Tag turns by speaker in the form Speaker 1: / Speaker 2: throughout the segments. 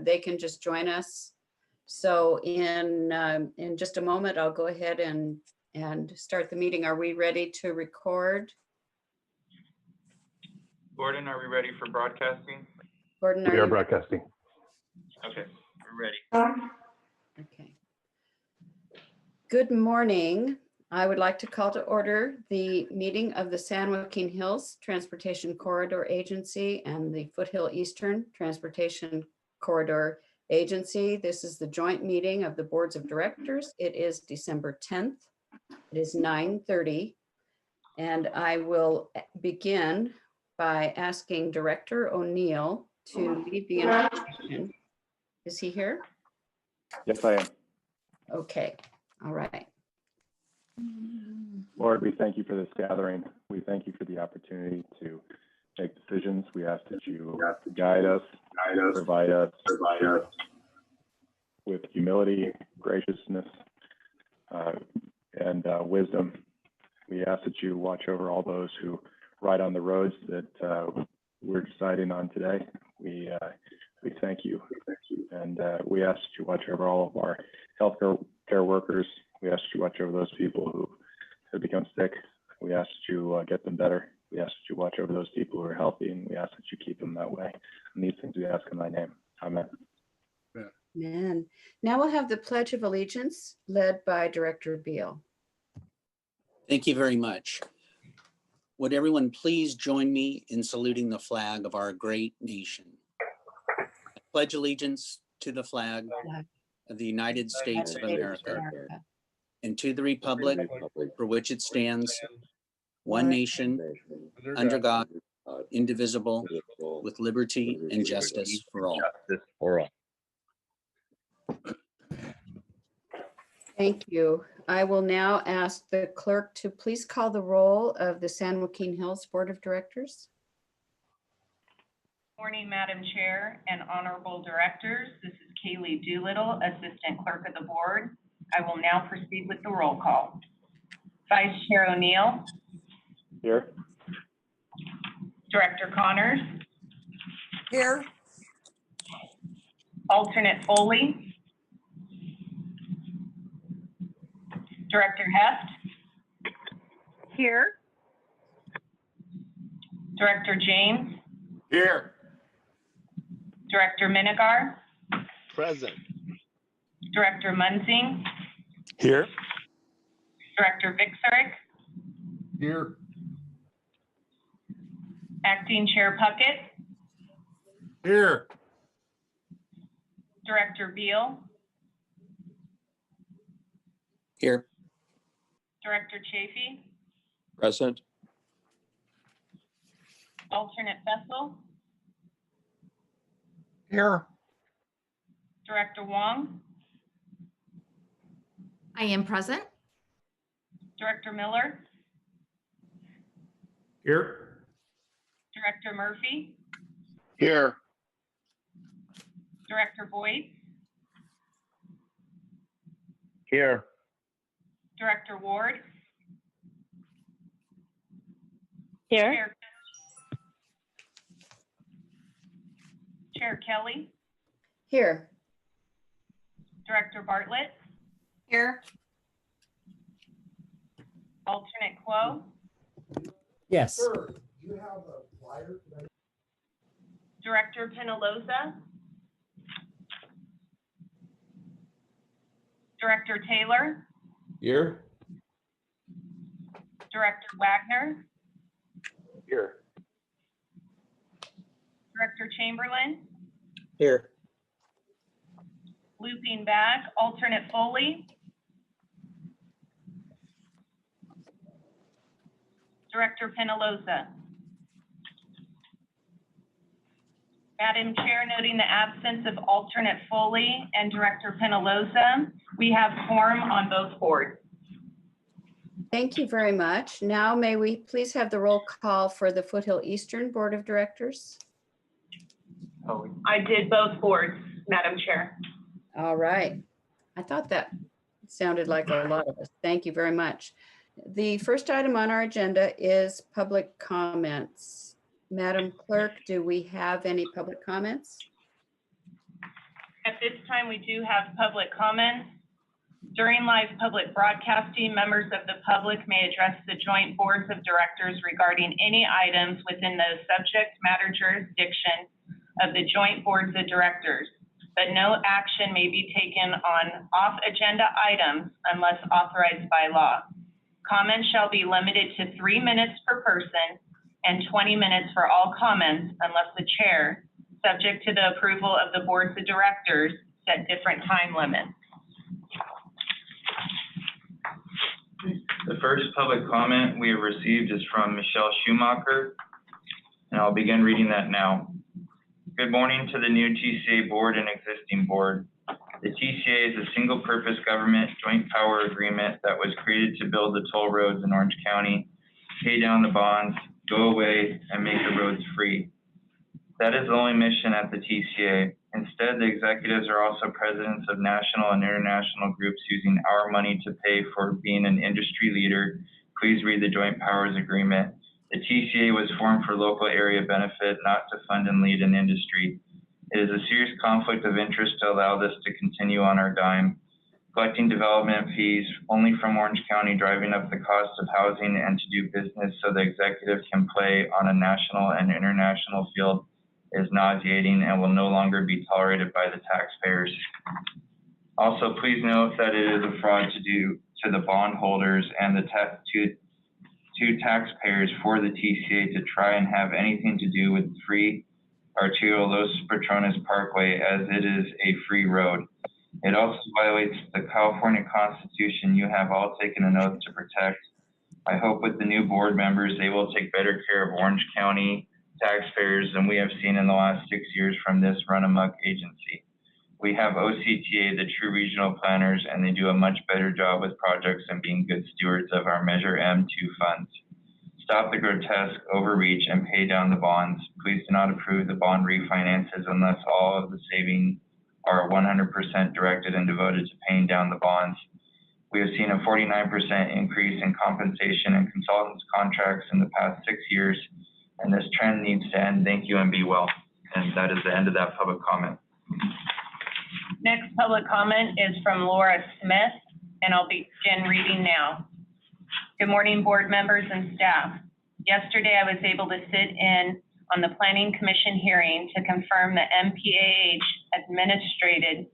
Speaker 1: they can just join us. So in just a moment, I'll go ahead and start the meeting. Are we ready to record?
Speaker 2: Gordon, are we ready for broadcasting?
Speaker 1: Gordon,
Speaker 3: We are broadcasting.
Speaker 2: Okay, we're ready.
Speaker 1: Okay. Good morning. I would like to call to order the meeting of the San Joaquin Hills Transportation Corridor Agency and the Foothill Eastern Transportation Corridor Agency. This is the joint meeting of the boards of directors. It is December 10th. It is 9:30. And I will begin by asking Director O'Neill to lead the introduction. Is he here?
Speaker 4: Yes, I am.
Speaker 1: Okay, all right.
Speaker 4: Lord, we thank you for this gathering. We thank you for the opportunity to make decisions. We ask that you guide us, provide us with humility, graciousness, and wisdom. We ask that you watch over all those who ride on the roads that we're deciding on today. We thank you. And we ask that you watch over all of our healthcare workers. We ask that you watch over those people who have become sick. We ask that you get them better. We ask that you watch over those people who are healthy, and we ask that you keep them that way. And these things we ask in thy name. Amen.
Speaker 1: Amen. Now we'll have the Pledge of Allegiance led by Director Beal.
Speaker 5: Thank you very much. Would everyone please join me in saluting the flag of our great nation? I pledge allegiance to the flag of the United States of America and to the republic for which it stands, one nation, under God, indivisible, with liberty and justice for all.
Speaker 1: Thank you. I will now ask the clerk to please call the roll of the San Joaquin Hills Board of Directors.
Speaker 6: Morning, Madam Chair and honorable directors. This is Kaylee Doolittle, Assistant Clerk of the Board. I will now proceed with the roll call. Vice Chair O'Neill.
Speaker 4: Here.
Speaker 6: Director Connors.
Speaker 7: Here.
Speaker 6: Alternate Foley. Director Heft.
Speaker 7: Here.
Speaker 6: Director James.
Speaker 3: Here.
Speaker 6: Director Minigar.
Speaker 3: Present.
Speaker 6: Director Munzing.
Speaker 3: Here.
Speaker 6: Director Vixerick.
Speaker 3: Here.
Speaker 6: Acting Chair Puckett.
Speaker 3: Here.
Speaker 6: Director Beal.
Speaker 5: Here.
Speaker 6: Director Chafee.
Speaker 3: Present.
Speaker 6: Alternate Fessel.
Speaker 3: Here.
Speaker 6: Director Wong.
Speaker 7: I am present.
Speaker 6: Director Miller.
Speaker 3: Here.
Speaker 6: Director Murphy.
Speaker 3: Here.
Speaker 6: Director Boyd.
Speaker 3: Here.
Speaker 6: Director Ward.
Speaker 7: Here.
Speaker 6: Chair Kelly.
Speaker 1: Here.
Speaker 6: Director Bartlett.
Speaker 7: Here.
Speaker 6: Alternate Quo.
Speaker 8: Yes.
Speaker 6: Director Penaloza. Director Taylor.
Speaker 3: Here.
Speaker 6: Director Wagner.
Speaker 3: Here.
Speaker 6: Director Chamberlain.
Speaker 5: Here.
Speaker 6: Looping back, alternate Foley. Director Penaloza. Madam Chair, noting the absence of alternate Foley and Director Penaloza, we have quorum on both boards.
Speaker 1: Thank you very much. Now may we please have the roll call for the Foothill Eastern Board of Directors?
Speaker 6: I did both boards, Madam Chair.
Speaker 1: All right. I thought that sounded like a lot of us. Thank you very much. The first item on our agenda is public comments. Madam Clerk, do we have any public comments?
Speaker 6: this time, we do have public comments. During live public broadcasting, members of the public may address the joint boards of directors regarding any items within the subject matter jurisdiction of the joint boards of directors, but no action may be taken on off-agenda items unless authorized by law. Comments shall be limited to 3 minutes per person and 20 minutes for all comments unless the chair, subject to the approval of the boards of directors, set different time limits.
Speaker 2: The first public comment we have received is from Michelle Schumacher, and I'll begin reading that now. Good morning to the new TCA board and existing board. The TCA is a single-purpose government joint power agreement that was created to build the toll roads in Orange County, pay down the bonds, go away, and make the roads free. That is the only mission at the TCA. Instead, the executives are also presidents of national and international groups using our money to pay for being an industry leader. Please read the Joint Powers Agreement. The TCA was formed for local area benefit, not to fund and lead an industry. It is a serious conflict of interest to allow this to continue on our dime. Collecting development fees only from Orange County, driving up the cost of housing and to do business so the executive can play on a national and international field is nauseating and will no longer be tolerated by the taxpayers. Also, please note that it is a fraud to the bondholders and to taxpayers for the TCA to try and have anything to do with free arterial Los Patrones Parkway, as it is a free road. It also violates the California Constitution you have all taken an oath to protect. I hope with the new board members, they will take better care of Orange County taxpayers than we have seen in the last 6 years from this run-amok agency. We have OCTA, the true regional planners, and they do a much better job with projects and being good stewards of our Measure M2 funds. Stop the grotesque overreach and pay down the bonds. Please do not approve the bond refinances unless all of the savings are 100% directed and devoted to paying down the bonds. We have seen a 49% increase in compensation and consultants contracts in the past 6 years, and this trend needs to end. Thank you and be well. And that is the end of that public comment.
Speaker 6: Next public comment is from Laura Smith, and I'll begin reading now. Good morning, board members and staff. Yesterday, I was able to sit in on the Planning Commission hearing to confirm the MPAH administrated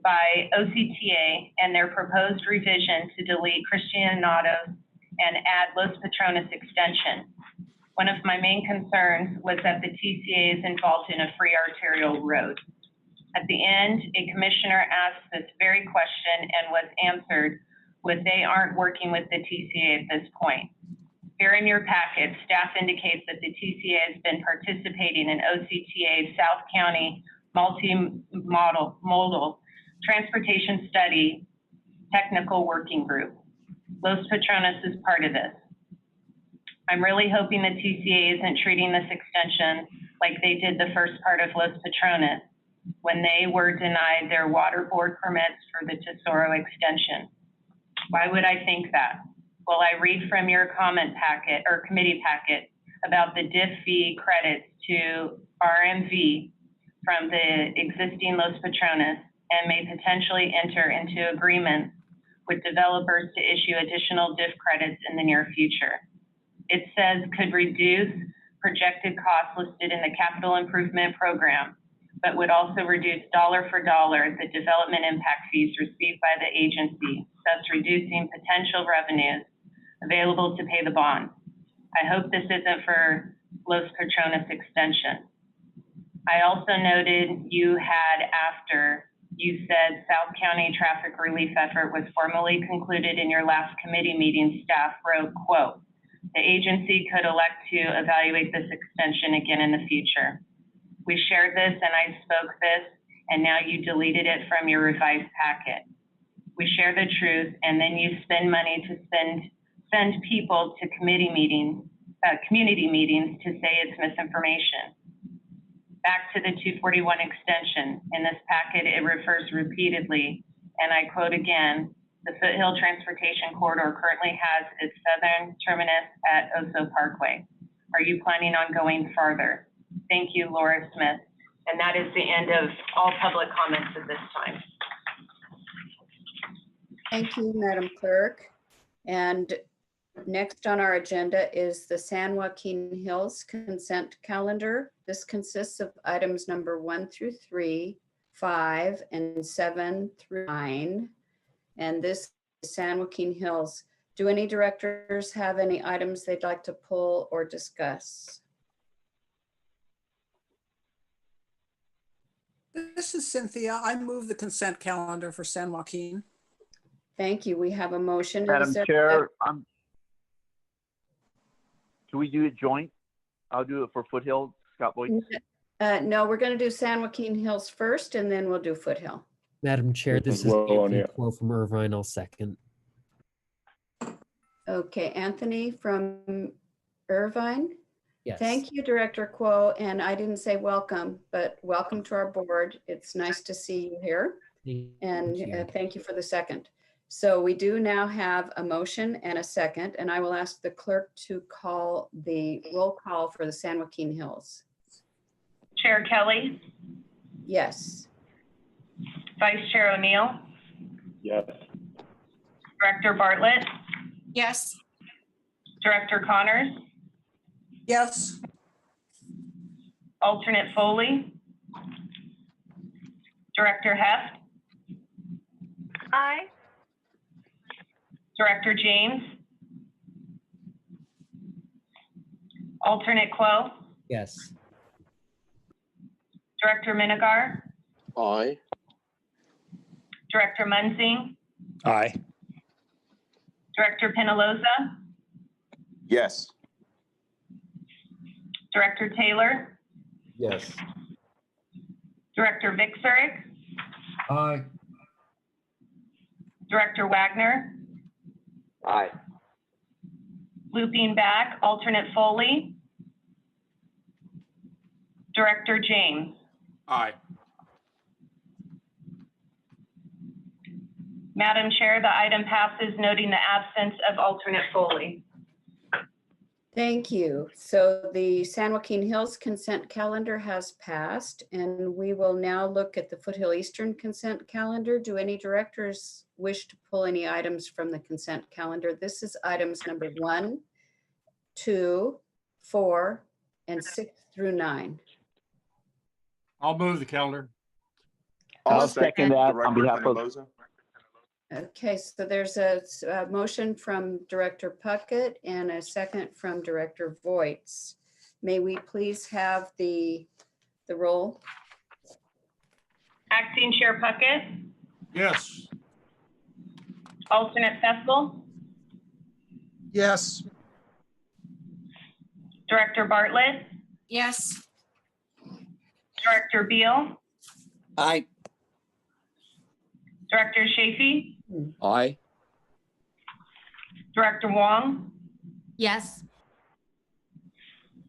Speaker 6: by OCTA and their proposed revision to delete Cristianados and add Los Patrones extension. One of my main concerns was that the TCA is involved in a free arterial road. At the end, a commissioner asked this very question and was answered with they aren't working with the TCA at this point. Here in your packet, staff indicates that the TCA has been participating in OCTA's South County Multimodal Transportation Study Technical Working Group. Los Patrones is part of this. I'm really hoping the TCA isn't treating this extension like they did the first part of Los Patrones when they were denied their water board permits for the Tesoro extension. Why would I think that? Well, I read from your comment packet or committee packet about the DIF fee credits to RMV from the existing Los Patrones and may potentially enter into agreements with developers to issue additional DIF credits in the near future. It says could reduce projected costs listed in the capital improvement program, but would also reduce dollar for dollar the development impact fees received by the agency, thus reducing potential revenues available to pay the bond. I hope this isn't for Los Patrones extension. I also noted you had, after you said South County traffic relief effort was formally concluded in your last committee meeting, staff wrote, quote, the agency could elect to evaluate this extension again in the future. We shared this and I spoke this, and now you deleted it from your revised packet. We share the truth, and then you spend money to send people to community meetings to say it's misinformation. Back to the 241 extension. In this packet, it refers repeatedly, and I quote again, the Foothill Transportation Corridor currently has its southern terminus at Oso Parkway. Are you planning on going farther? Thank you, Laura Smith. And that is the end of all public comments at this time.
Speaker 1: Thank you, Madam Clerk. And next on our agenda is the San Joaquin Hills consent calendar. This consists of items number 1 through 3, 5, and 7 through 9. And this is San Joaquin Hills. Do any directors have any items they'd like to pull or discuss?
Speaker 9: This is Cynthia. I move the consent calendar for San Joaquin.
Speaker 1: Thank you. We have a motion. Is
Speaker 3: Madam
Speaker 1: there-
Speaker 3: Chair, can we do it joint? I'll do it for Foothill, Scott Boyd.
Speaker 1: No, we're going to do San Joaquin Hills first, and then we'll do Foothill.
Speaker 8: Madam Chair, this is
Speaker 4: Well,
Speaker 8: Anthony
Speaker 4: yeah.
Speaker 8: Quo from Irvine. I'll second.
Speaker 1: Okay, Anthony from Irvine.
Speaker 8: Yes.
Speaker 1: Thank you, Director Quo. And I didn't say welcome, but welcome to our board. It's nice to see you here. And
Speaker 8: you.
Speaker 1: thank you for the second. So we do now have a motion and a second, and I will ask the clerk to call the roll call for the San Joaquin Hills.
Speaker 6: Chair Kelly,
Speaker 1: Yes.
Speaker 6: Vice Chair O'Neill,
Speaker 4: Yes.
Speaker 6: Director Bartlett,
Speaker 7: Yes.
Speaker 6: Director Connors,
Speaker 9: Yes.
Speaker 6: Alternate Foley, Director Heft,
Speaker 7: Aye.
Speaker 6: Director James, Alternate Quo,
Speaker 8: Yes.
Speaker 6: Director Minigar,
Speaker 3: Aye.
Speaker 6: Director Munzing,
Speaker 3: Aye.
Speaker 6: Director Penaloza,
Speaker 3: Yes.
Speaker 6: Director Taylor,
Speaker 3: Yes.
Speaker 6: Director Vixerick,
Speaker 3: Aye.
Speaker 6: Director Wagner,
Speaker 3: Aye.
Speaker 6: looping back, Alternate Foley, Director James.
Speaker 3: Aye.
Speaker 6: Madam Chair, the item passes noting the absence of Alternate Foley.
Speaker 1: Thank you. So the San Joaquin Hills consent calendar has passed, and we will now look at the Foothill Eastern consent calendar. Do any directors wish to pull any items from the consent calendar? This is items number 1, 2, 4, and 6 through 9.
Speaker 10: I'll move the calendar.
Speaker 3: I'll second that on behalf of.
Speaker 1: Okay, so there's a motion from Director Puckett and a second from Director Voits. May we please have the roll?
Speaker 6: Acting Chair Puckett,
Speaker 10: Yes.
Speaker 6: Alternate Festal,
Speaker 9: Yes.
Speaker 6: Director Bartlett,
Speaker 7: Yes.
Speaker 6: Director Beal,
Speaker 5: Aye.
Speaker 6: Director Chafee,
Speaker 3: Aye.
Speaker 6: Director Wong,
Speaker 7: Yes.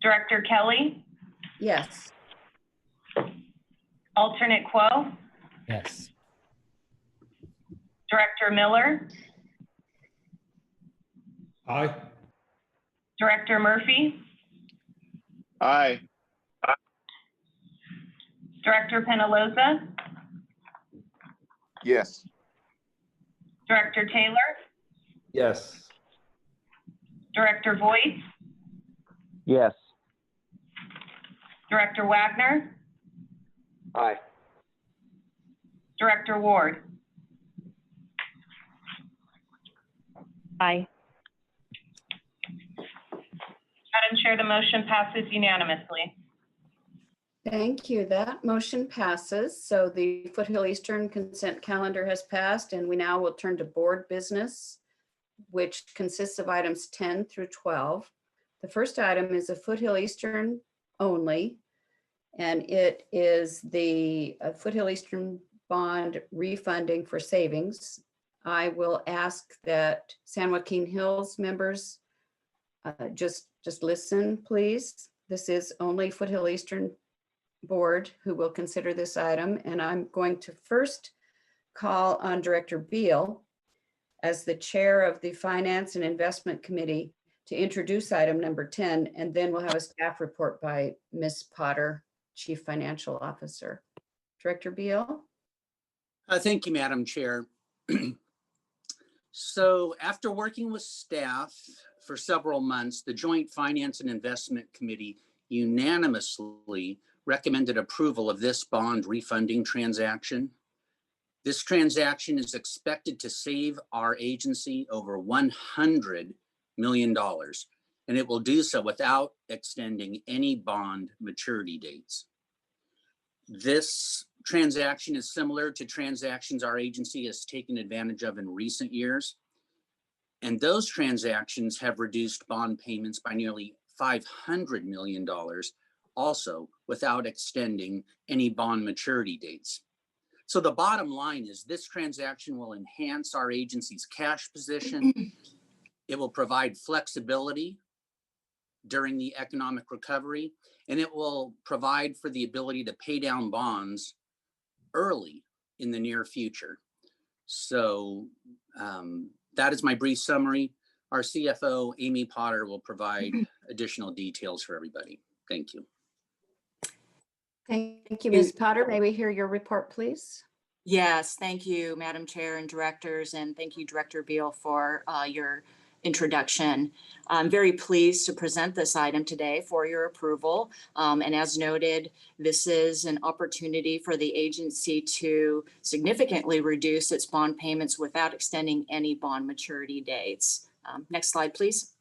Speaker 6: Director Kelly,
Speaker 1: Yes.
Speaker 6: Alternate Quo,
Speaker 8: Yes.
Speaker 6: Director Miller,
Speaker 10: Aye.
Speaker 6: Director Murphy,
Speaker 3: Aye.
Speaker 6: Director Penaloza,
Speaker 3: Yes.
Speaker 6: Director Taylor,
Speaker 3: Yes.
Speaker 6: Director Voigt,
Speaker 3: Yes.
Speaker 6: Director Wagner,
Speaker 3: Aye.
Speaker 6: Director Ward.
Speaker 7: Aye.
Speaker 6: Madam Chair, the motion passes unanimously.
Speaker 1: Thank you. That motion passes. So the Foothill Eastern consent calendar has passed, and we now will turn to board business, which consists of items 10 through 12. The first item is a Foothill Eastern only, and it is the Foothill Eastern bond refunding for savings. I will ask that San Joaquin Hills members just listen, please. This is only Foothill Eastern board who will consider this item, and I'm going to first call on Director Beal as the chair of the Finance and Investment Committee to introduce item number 10, and then we'll have a staff report by Ms. Potter Chief Financial Officer. Director Beal?
Speaker 5: Thank you, Madam Chair. So after working with staff for several months, the Joint Finance and Investment Committee unanimously recommended approval of this bond refunding transaction. This transaction is expected to save our agency over $100 million, and it will do so without extending any bond maturity dates. This transaction is similar to transactions our agency has taken advantage of in recent years. And those transactions have reduced bond payments by nearly $500 million, also without extending any bond maturity dates. So the bottom line is this transaction will enhance our agency's cash position. It will provide flexibility during the economic recovery, and it will provide for the ability to pay down bonds early in the near future. So that is my brief summary. Our CFO, Amy Potter, will provide additional details for everybody. Thank you.
Speaker 1: Thank you, Ms. Potter. May we hear your report, please?
Speaker 7: Yes, thank you, Madam Chair and directors, and thank you, Director Beal, for your introduction. I'm very pleased to present this item today for your approval. And as noted, this is an opportunity for the agency to significantly reduce its bond payments without extending any bond maturity dates. Next slide, please.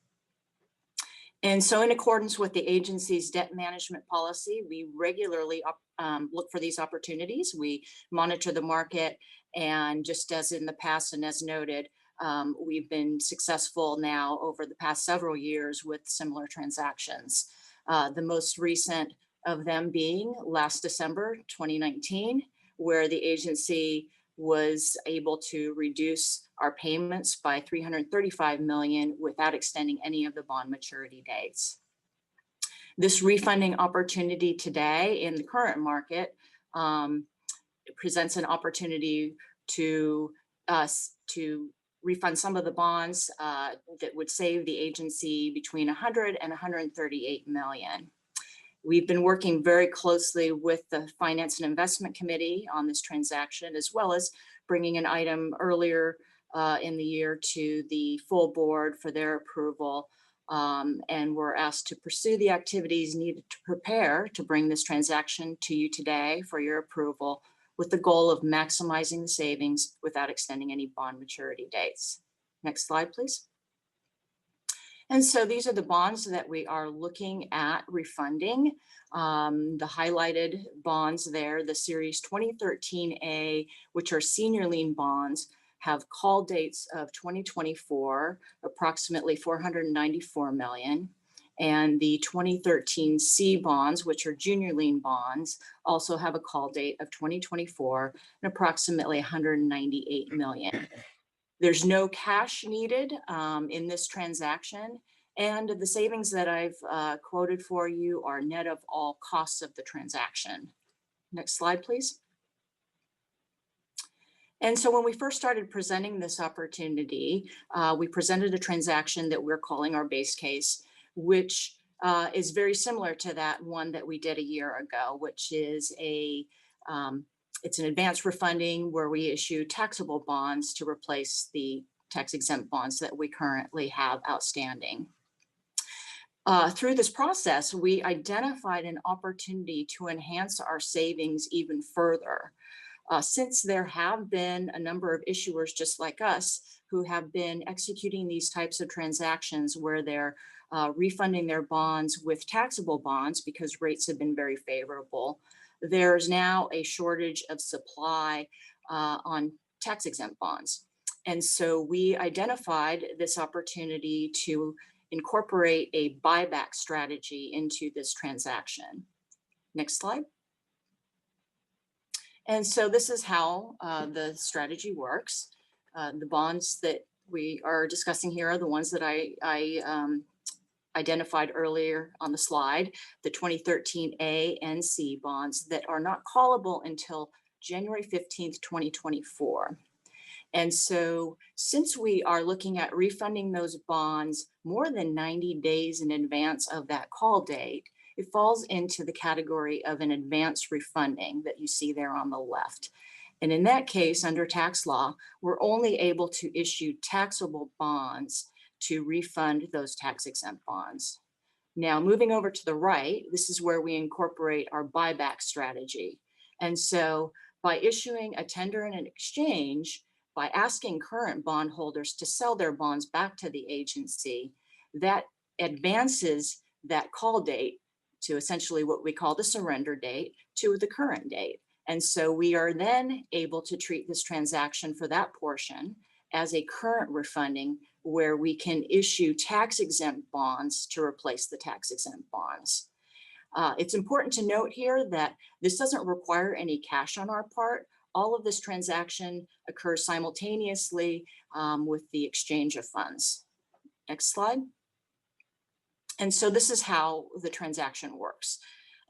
Speaker 7: And so in accordance with the agency's debt management policy, we regularly look for these opportunities. We monitor the market, and just as in the past and as noted, we've been successful now over the past several years with similar transactions. The most recent of them being last December 2019, where the agency was able to reduce our payments by $335 million without extending any of the bond maturity dates. This refunding opportunity today in the current market presents an opportunity to us to refund some of the bonds that would save the agency between 100 and 138 million. We've been working very closely with the Finance and Investment Committee on this transaction, as well as bringing an item earlier in the year to the full board for their approval. And we're asked to pursue the activities needed to prepare to bring this transaction to you today for your approval, with the goal of maximizing the savings without extending any bond maturity dates. Next slide, please. And so these are the bonds that we are looking at refunding. The highlighted bonds there, the Series 2013A, which are senior lien bonds, have call dates of 2024, approximately 494 million. And the 2013 C bonds, which are junior lien bonds, also have a call date of 2024 and approximately 198 million. There's no cash needed in this transaction, and the savings that I've quoted for you are net of all costs of the transaction. Next slide, please. And so when we first started presenting this opportunity, we presented a transaction that we're calling our base case, which is very similar to that one that we did a year ago, which is it's an advanced refunding where we issue taxable bonds to replace the tax-exempt bonds that we currently have outstanding. Through this process, we identified an opportunity to enhance our savings even further. Since there have been a number of issuers just like us who have been executing these types of transactions where they're refunding their bonds with taxable bonds because rates have been very favorable, there's now a shortage of supply on tax-exempt bonds. And so we identified this opportunity to incorporate a buyback strategy into this transaction. Next slide. And so this is how the strategy works. The bonds that we are discussing here are the ones that I identified earlier on the slide, the 2013 A and C bonds that are not callable until January 15th, 2024. And so since we are looking at refunding those bonds more than 90 days in advance of that call date, it falls into the category of an advance refunding that you see there on the left. And in that case, under tax law, we're only able to issue taxable bonds to refund those tax exempt bonds. Now, moving over to the right, this is where we incorporate our buyback strategy. And so by issuing a tender and an exchange, by asking current bondholders to sell their bonds back to the agency, that advances that call date to essentially what we call the surrender date to the current date. And so we are then able to treat this transaction for that portion as a current refunding, where we can issue tax exempt bonds to replace the tax exempt bonds. It's important to note here that this doesn't require any cash on our part. All of this transaction occurs simultaneously with the exchange of funds. Next slide. And so this is how the transaction works.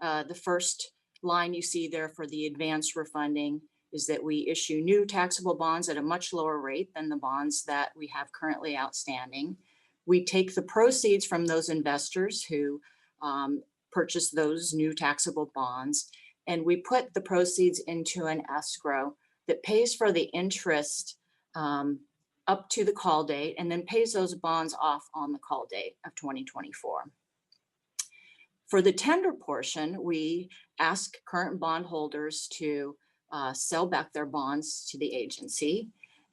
Speaker 7: The first line you see there for the advance refunding is that we issue new taxable bonds at a much lower rate than the bonds that we have currently outstanding. We take the proceeds from those investors who purchase those new taxable bonds, and we put the proceeds into an escrow that pays for the interest up to the call date, and then pays those bonds off on the call date of 2024. For the tender portion, we ask current bondholders to sell back their bonds to the agency.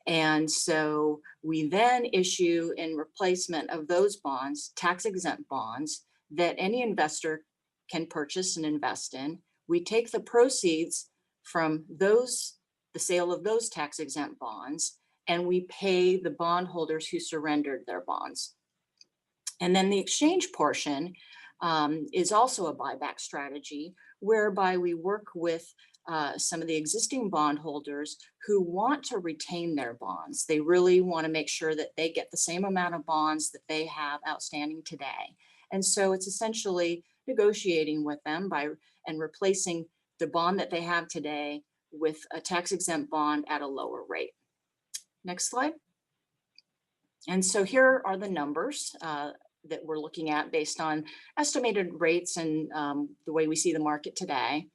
Speaker 7: And so we then issue, in replacement of those bonds, tax exempt bonds that any investor can purchase and invest in. We take the proceeds from those, the sale of those tax exempt bonds, and we pay the bondholders who surrendered their bonds. And then the exchange portion is also a buyback strategy, whereby we work with some of the existing bondholders who want to retain their bonds. They really want to make sure that they get the same amount of bonds that they have outstanding today. And so it's essentially negotiating with them and replacing the bond that they have today with a tax exempt bond at a lower rate. Next slide. And so here are the numbers that we're looking at based on estimated rates and the way we see the market today.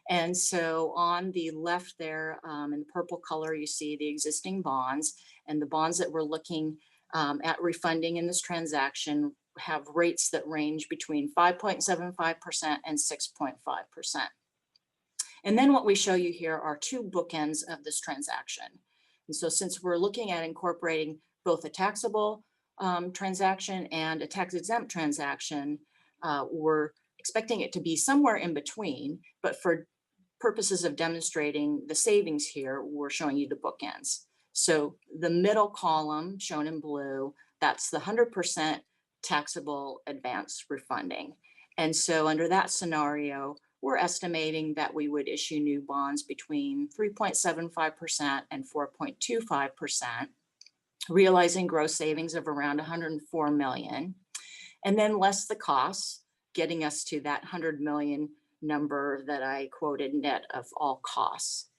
Speaker 7: And so on the left there, in the purple color, you see the existing bonds, and the bonds that we're looking at refunding in this transaction have rates that range between 5.75% and 6.5%. And then what we show you here are two bookends of this transaction. And so since we're looking at incorporating both a taxable transaction and a tax exempt transaction, we're expecting it to be somewhere in between, but for purposes of demonstrating the savings here, we're showing you the bookends. So the middle column shown in blue, that's the 100% taxable advance refunding. And so under that scenario, we're estimating that we would issue new bonds between 3.75% and 4.25%, realizing gross savings of around 104 million, and then less the costs, getting us to that 100 million number that I quoted, net of all costs.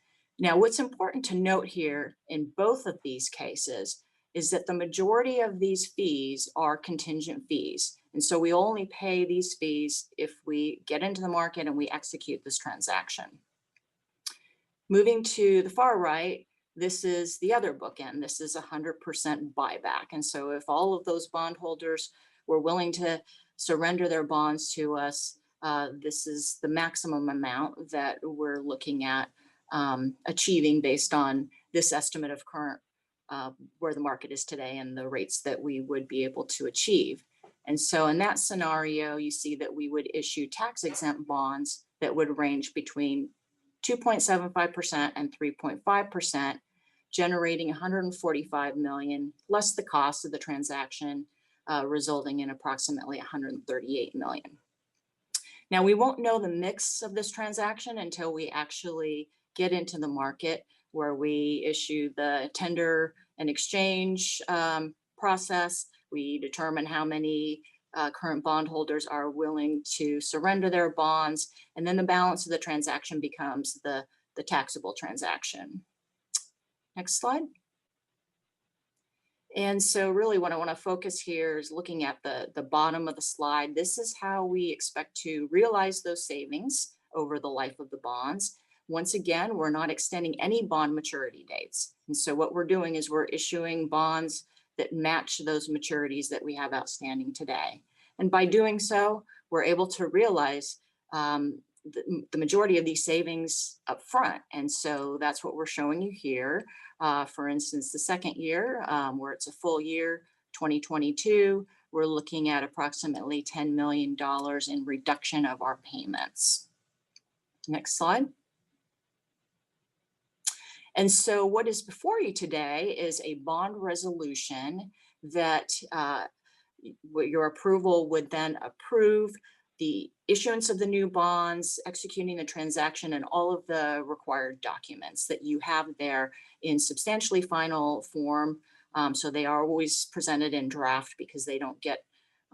Speaker 7: Now, what's important to note here in both of these cases is that the majority of these fees are contingent fees. And so we only pay these fees if we get into the market and we execute this transaction. Moving to the far right, this is the other bookend. This is 100% buyback. And so if all of those bondholders were willing to surrender their bonds to us, this is the maximum amount that we're looking at achieving based on this estimate of current where the market is today and the rates that we would be able to achieve. And so in that scenario, you see that we would issue tax exempt bonds that would range between 2.75% and 3.5%, generating 145 million less the cost of the transaction, resulting in approximately 138 million. Now, we won't know the mix of this transaction until we actually get into the market, where we issue the tender and exchange process. We determine how many current bondholders are willing to surrender their bonds, and then the balance of the transaction becomes the taxable transaction. Next slide. And so really what I want to focus here is looking at the bottom of the slide. This is how we expect to realize those savings over the life of the bonds. Once again, we're not extending any bond maturity dates. And so what we're doing is we're issuing bonds that match those maturities that we have outstanding today. And by doing so, we're able to realize the majority of these savings up front. And so that's what we're showing you here. For instance, the second year, where it's a full year, 2022, we're looking at approximately $10 million in reduction of our payments. Next slide. And so what is before you today is a bond resolution that your approval would then approve the issuance of the new bonds, executing the transaction, and all of the required documents that you have there in substantially final form. So they are always presented in draft because they don't get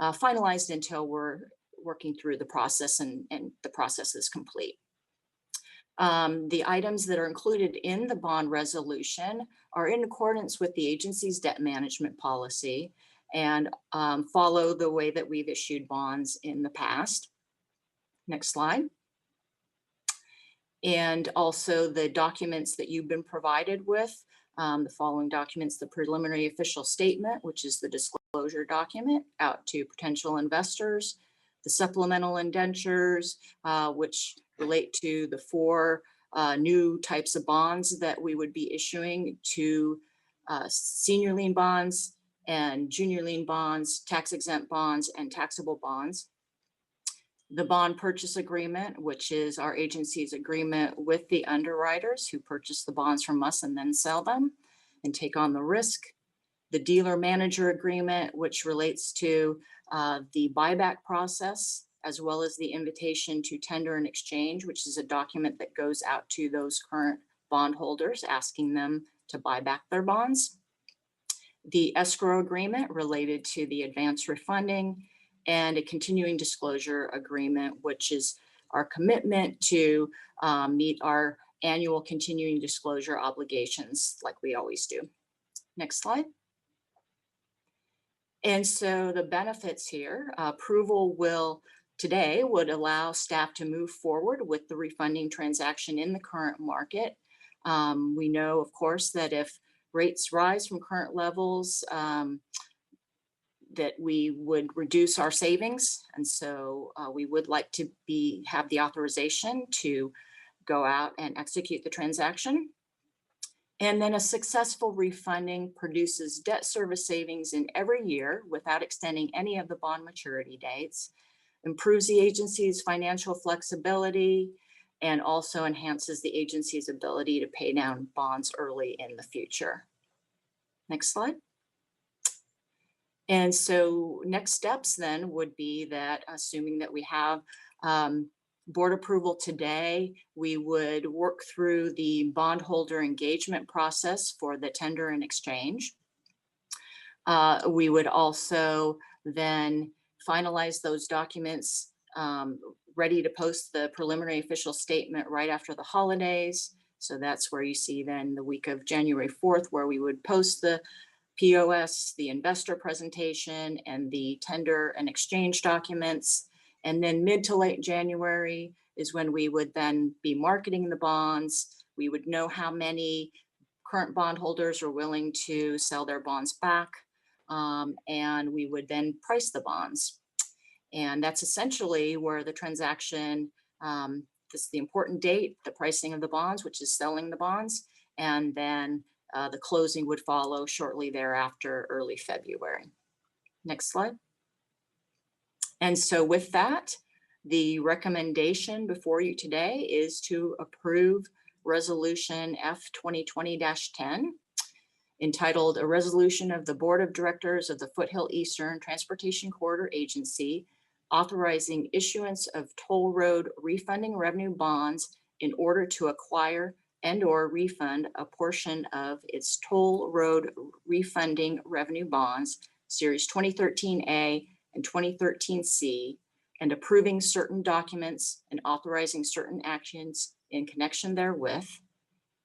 Speaker 7: finalized until we're working through the process and the process is complete. The items that are included in the bond resolution are in accordance with the agency's debt management policy and follow the way that we've issued bonds in the past. Next slide. And also the documents that you've been provided with, the following documents: the preliminary official statement, which is the disclosure document out to potential investors, the supplemental indentures, which relate to the 4 new types of bonds that we would be issuing to senior lien bonds and junior lien bonds, tax exempt bonds, and taxable bonds. The bond purchase agreement, which is our agency's agreement with the underwriters who purchase the bonds from us and then sell them and take on the risk. The dealer manager agreement, which relates to the buyback process, as well as the invitation to tender and exchange, which is a document that goes out to those current bondholders, asking them to buy back their bonds. The escrow agreement related to the advance refunding, and a continuing disclosure agreement, which is our commitment to meet our annual continuing disclosure obligations like we always do. Next slide. And so the benefits here, approval today would allow staff to move forward with the refunding transaction in the current market. We know, of course, that if rates rise from current levels, that we would reduce our savings. And so we would like to have the authorization to go out and execute the transaction. And then a successful refunding produces debt service savings in every year without extending any of the bond maturity dates, improves the agency's financial flexibility, and also enhances the agency's ability to pay down bonds early in the future. Next slide. And so next steps then would be that, assuming that we have board approval today, we would work through the bondholder engagement process for the tender and exchange. We would also then finalize those documents, ready to post the preliminary official statement right after the holidays. So that's where you see then the week of January 4th, where we would post the POS, the investor presentation, and the tender and exchange documents. And then mid to late January is when we would then be marketing the bonds. We would know how many current bondholders are willing to sell their bonds back, and we would then price the bonds. And that's essentially where the transaction, this is the important date, the pricing of the bonds, which is selling the bonds, and then the closing would follow shortly thereafter, early February. Next slide. And so with that, the recommendation before you today is to approve Resolution F 2020-10, entitled "A Resolution of the Board of Directors of the Foothill Eastern Transportation Corridor Agency authorizing issuance of toll road refunding revenue bonds in order to acquire and/or refund a portion of its toll road refunding revenue bonds, Series 2013A and 2013C, and approving certain documents and authorizing certain actions in connection therewith,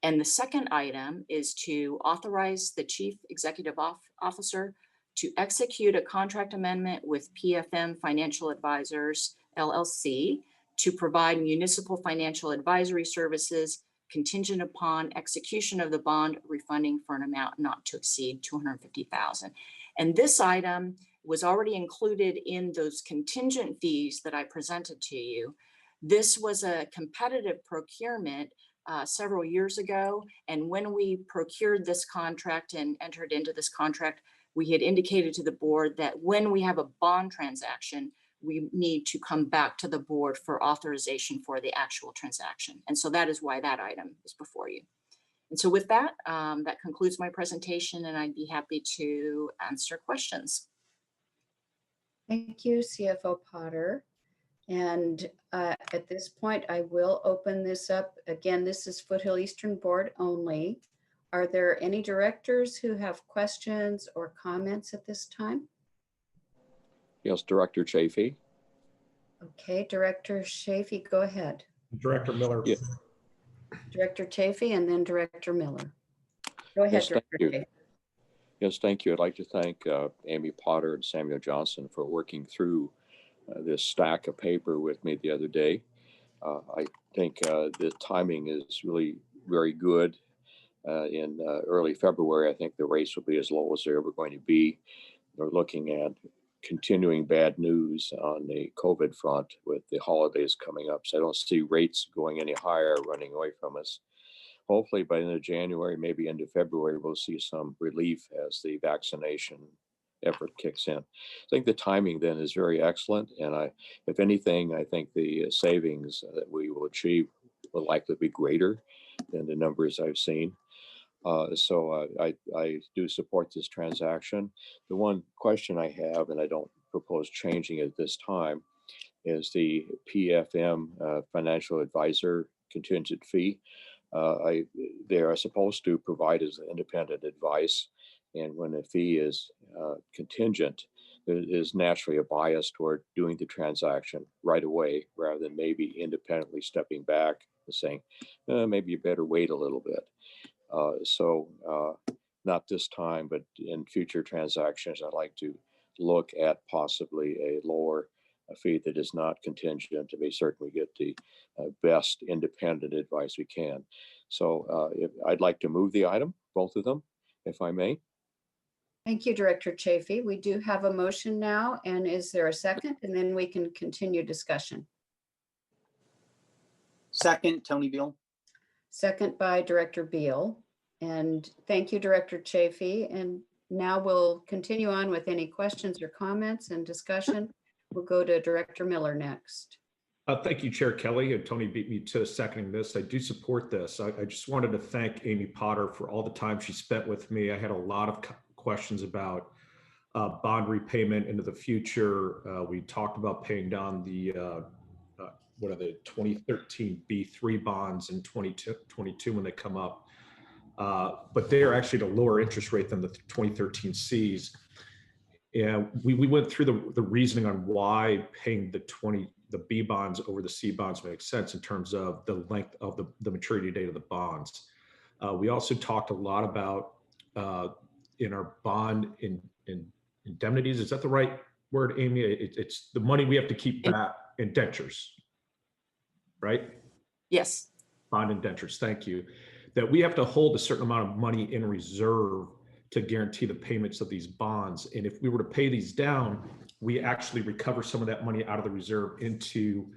Speaker 7: And the second item is to authorize the Chief Executive Officer to execute a contract amendment with PFM Financial Advisors, LLC, to provide municipal financial advisory services contingent upon execution of the bond refunding for an amount not to exceed $250,000. And this item was already included in those contingent fees that I presented to you. This was a competitive procurement several years ago. And when we procured this contract and entered into this contract, we had indicated to the board that when we have a bond transaction, we need to come back to the board for authorization for the actual transaction. And so that is why that item is before you. And so with that, that concludes my presentation, and I'd be happy to answer questions.
Speaker 1: Thank you, CFO Potter. And at this point, I will open this up. Again, this is Foothill Eastern Board only. Are there any directors who have questions or comments at this time?
Speaker 11: Yes, Director Chafee.
Speaker 1: Okay, Director Chafee, go ahead.
Speaker 10: Director Miller.
Speaker 11: Yeah.
Speaker 1: Director Chafee and then Director Miller. Go ahead,
Speaker 11: Yes, thank
Speaker 1: Director
Speaker 11: you.
Speaker 1: Chafee.
Speaker 11: Yes, thank you. I'd like to thank Amy Potter and Samuel Johnson for working through this stack of paper with me the other day. I think the timing is really very good. In early February, I think the rates will be as low as they're ever going to be. They're looking at continuing bad news on the COVID front with the holidays coming up. So I don't see rates going any higher, running away from us. Hopefully by the end of January, maybe into February, we'll see some relief as the vaccination effort kicks in. I think the timing then is very excellent. And if anything, I think the savings that we will achieve will likely be greater than the numbers I've seen. So I do support this transaction. The one question I have, and I don't propose changing it this time, is the PFM financial advisor contingent fee. They are supposed to provide as independent advice, and when a fee is contingent, there is naturally a bias toward doing the transaction right away rather than maybe independently stepping back and saying, maybe you better wait a little bit. So not this time, but in future transactions, I'd like to look at possibly a lower fee that is not contingent to be certain we get the best independent advice we can. So I'd like to move the item, both of them, if I may.
Speaker 1: Thank you, Director Chafee. We do have a motion now, and is there a second? And then we can continue discussion.
Speaker 5: Second, Tony Beal.
Speaker 1: Second by Director Beal. And thank you, Director Chafee. And now we'll continue on with any questions or comments and discussion. We'll go to Director Miller next.
Speaker 10: Thank you, Chair Kelly. And Tony beat me to seconding this. I do support this. I just wanted to thank Amy Potter for all the time she spent with me. I had a lot of questions about bond repayment into the future. We talked about paying down the what are the 2013 B3 bonds in 2022 when they come up. But they are actually at a lower interest rate than the 2013 Cs. And we went through the reasoning on why paying the B bonds over the C bonds makes sense in terms of the length of the maturity date of the bonds. We also talked a lot about in our bond indemnities. Is that the right word, Amy? It's the money we have to keep back, indentures, right?
Speaker 7: Yes.
Speaker 10: Bond indentures, thank you. That we have to hold a certain amount of money in reserve to guarantee the payments of these bonds. And if we were to pay these down, we actually recover some of that money out of the reserve into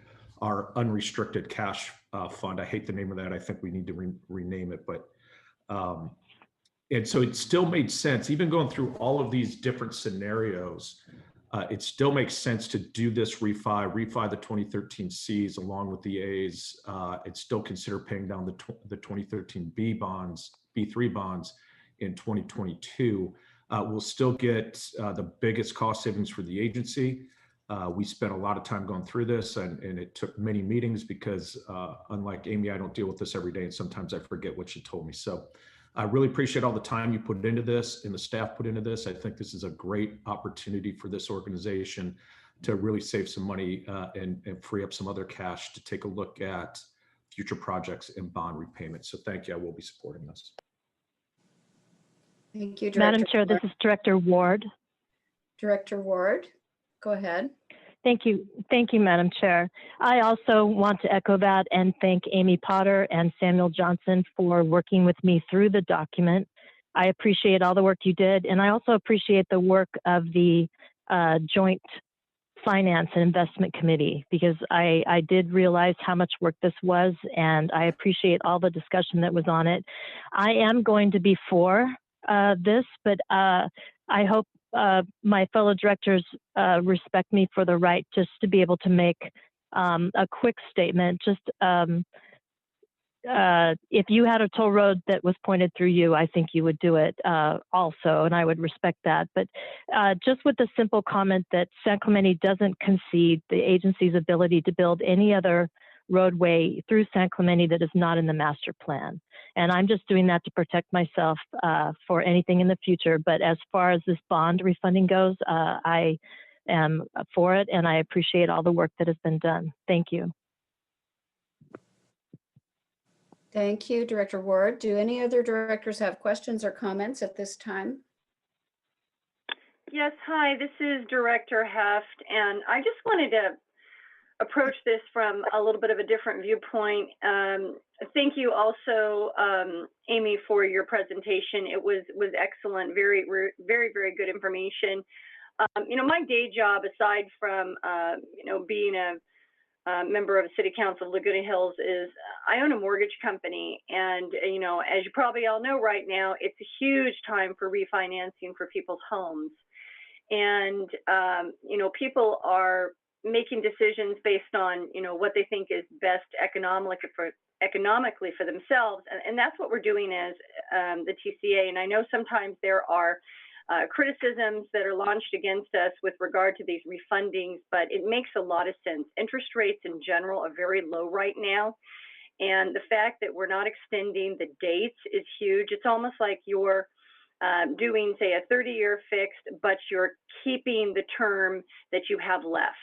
Speaker 10: our unrestricted cash fund. I hate the name of that. I think we need to rename it, but and so it still made sense, even going through all of these different scenarios, it still makes sense to do this refi the 2013 Cs along with the As, and still consider paying down the 2013 B3 bonds in 2022. We'll still get the biggest cost savings for the agency. We spent a lot of time going through this, and it took many meetings because unlike Amy, I don't deal with this every day, and sometimes I forget what she told me. So I really appreciate all the time you put into this and the staff put into this. I think this is a great opportunity for this organization to really save some money and free up some other cash to take a look at future projects and bond repayments. So thank you. I will be supporting this.
Speaker 1: Thank you,
Speaker 12: Madam
Speaker 1: Director
Speaker 12: Chair,
Speaker 1: Ward.
Speaker 12: this is Director Ward.
Speaker 1: Director Ward, go ahead.
Speaker 12: Thank you. Thank you, Madam Chair. I also want to echo that and thank Amy Potter and Samuel Johnson for working with me through the document. I appreciate all the work you did, and I also appreciate the work of the Joint Finance and Investment Committee, because I did realize how much work this was, and I appreciate all the discussion that was on it. I am going to be for this, but I hope my fellow directors respect me for the right just to be able to make a quick statement. Just if you had a toll road that was pointed through you, I think you would do it also, and I would respect that. But just with the simple comment that San Clemente doesn't concede the agency's ability to build any other roadway through San Clemente that is not in the master plan. And I'm just doing that to protect myself for anything in the future. But as far as this bond refunding goes, I am for it, and I appreciate all the work that has been done. Thank you.
Speaker 1: Thank you, Director Ward. Do any other directors have questions or comments at this time?
Speaker 13: Yes, hi, this is Director Heft, and I just wanted to approach this from a little bit of a different viewpoint. Thank you also, Amy, for your presentation. It was excellent, very good information. You know, my day job, aside from you know, being a member of City Council of Laguna Hills, is I own a mortgage company, and you know, as you probably all know right now, it's a huge time for refinancing for people's homes, and you know, people are making decisions based on, you know, what they think is best economically for themselves, and that's what we're doing as the TCA. And I know sometimes there are criticisms that are launched against us with regard to these refundings, but it makes a lot of sense. Interest rates in general are very low right now, and the fact that we're not extending the dates is huge. It's almost like you're doing, say, a 30-year fixed, but you're keeping the term that you have left.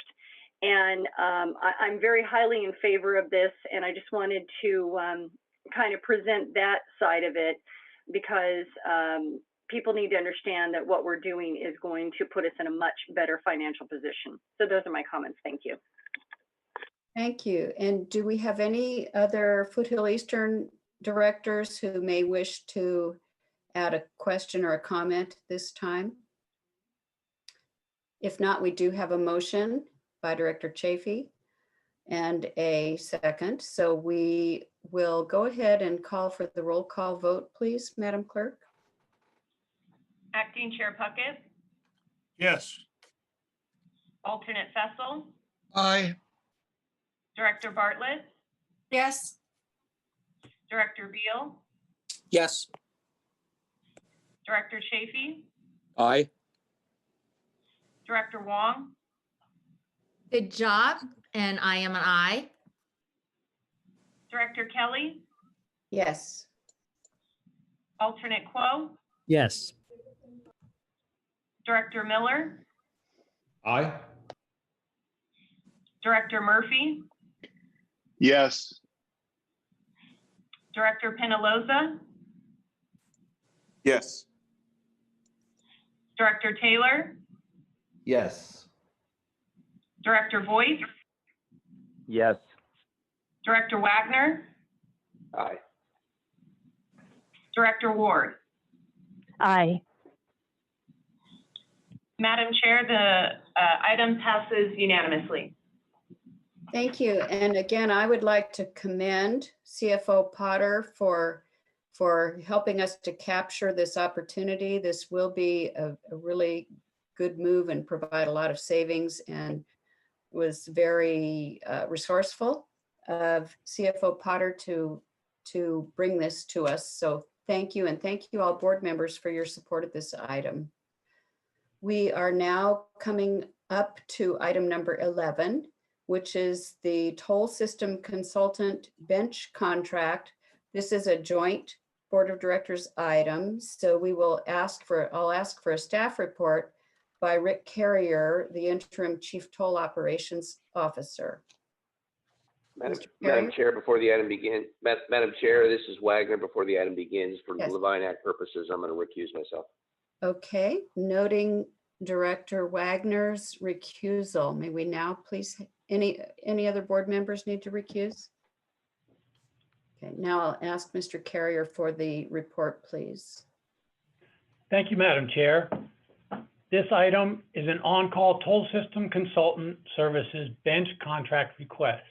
Speaker 13: And I'm very highly in favor of this, and I just wanted to kind of present that side of it, because people need to understand that what we're doing is going to put us in a much better financial position. So those are my comments. Thank you.
Speaker 1: Thank you. And do we have any other Foothill Eastern directors who may wish to add a question or a comment this time? If not, we do have a motion by Director Chafee and a second. So we will go ahead and call for the roll call vote, please, Madam Clerk.
Speaker 6: Acting Chair Puckett,
Speaker 14: Yes.
Speaker 6: Alternate Fessel,
Speaker 14: Aye.
Speaker 6: Director Bartlett,
Speaker 7: Yes.
Speaker 6: Director Beal,
Speaker 5: Yes.
Speaker 6: Director Chafee,
Speaker 11: Aye.
Speaker 6: Director Wong,
Speaker 15: Good job, and I am an aye.
Speaker 6: Director Kelly,
Speaker 1: Yes.
Speaker 6: Alternate Quo,
Speaker 8: Yes.
Speaker 6: Director Miller,
Speaker 10: Aye.
Speaker 6: Director Murphy,
Speaker 14: Yes.
Speaker 6: Director Penaloza,
Speaker 14: Yes.
Speaker 6: Director Taylor,
Speaker 14: Yes.
Speaker 6: Director Voice,
Speaker 3: Yes.
Speaker 6: Director Wagner,
Speaker 11: Aye.
Speaker 6: Director Ward.
Speaker 12: Aye.
Speaker 6: Madam Chair, the item passes unanimously.
Speaker 1: Thank you. And again, I would like to commend CFO Potter for helping us to capture this opportunity. This will be a really good move and provide a lot of savings, and was very resourceful of CFO Potter to bring this to us. So thank you, and thank you all board members for your support of this item. We are now coming up to item number 11, which is the toll system consultant bench contract. This is a joint board of directors item. So we will I'll ask for a staff report by Rick Carrier, the interim chief toll operations officer. Mr.
Speaker 16: Madam
Speaker 1: Carrier?
Speaker 16: Chair, before the item begins, Madam Chair, this is Wagner. Before the item begins, for
Speaker 1: Yes.
Speaker 16: Levine Act purposes, I'm going to recuse myself.
Speaker 1: Okay, noting Director Wagner's recusal, may we now please, any other board members need to recuse? Okay, now I'll ask Mr. Carrier for the report, please.
Speaker 17: Thank you, Madam Chair. This item is an on-call toll system consultant services bench contract request.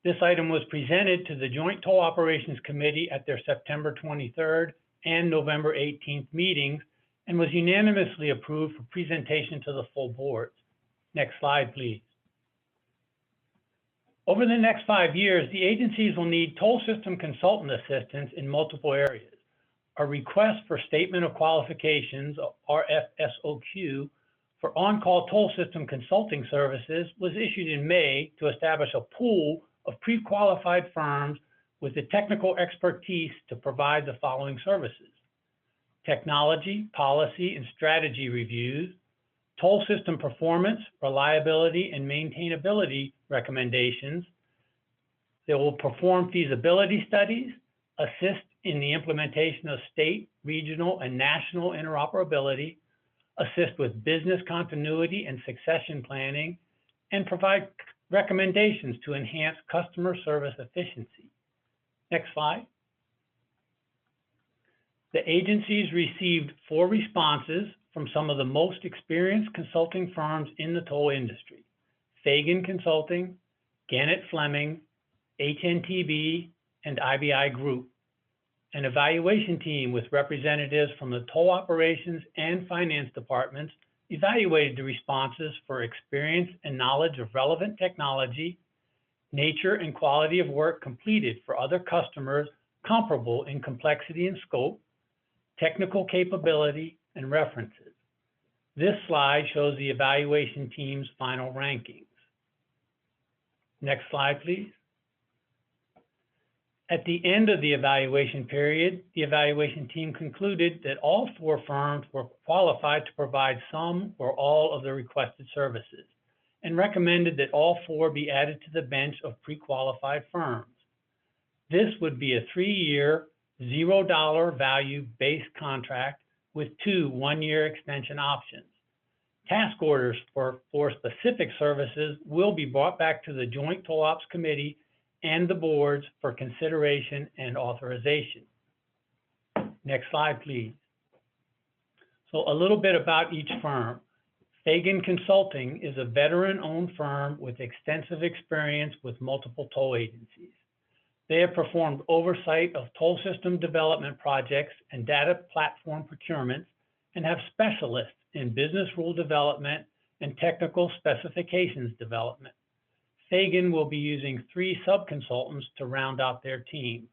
Speaker 17: This item was presented to the Joint Toll Operations Committee at their September 23rd and November 18th meetings and was unanimously approved for presentation to the full board. Next slide, please. Over the next 5 years, the agencies will need toll system consultant assistance in multiple areas. A request for Statement of Qualifications, RFSOQ, for on-call toll system consulting services was issued in May to establish a pool of pre-qualified firms with the technical expertise to provide the following services: technology, policy, and strategy reviews, toll system performance, reliability, and maintainability recommendations. They will perform feasibility studies, assist in the implementation of state, regional, and national interoperability, assist with business continuity and succession planning, and provide recommendations to enhance customer service efficiency. Next slide. The agencies received 4 responses from some of the most experienced consulting firms in the toll industry: Fagan Consulting, Gannett Fleming, HNTB, and IBI Group. An evaluation team with representatives from the toll operations and finance departments evaluated the responses for experience and knowledge of relevant technology, nature and quality of work completed for other customers comparable in complexity and scope, technical capability, and references. This slide shows the evaluation team's final rankings. Next slide, please. At the end of the evaluation period, the evaluation team concluded that all 4 firms were qualified to provide some or all of the requested services and recommended that all 4 be added to the bench of pre-qualified firms. This would be a 3-year, $0 value base contract with 2 one-year extension options. Task orders for specific services will be brought back to the Joint Toll Ops Committee and the boards for consideration and authorization. Next slide, please. So a little bit about each firm. Fagan Consulting is a veteran-owned firm with extensive experience with multiple toll agencies. They have performed oversight of toll system development projects and data platform procurements and have specialists in business rule development and technical specifications development. Fagan will be using 3 sub-consultants to round out their team.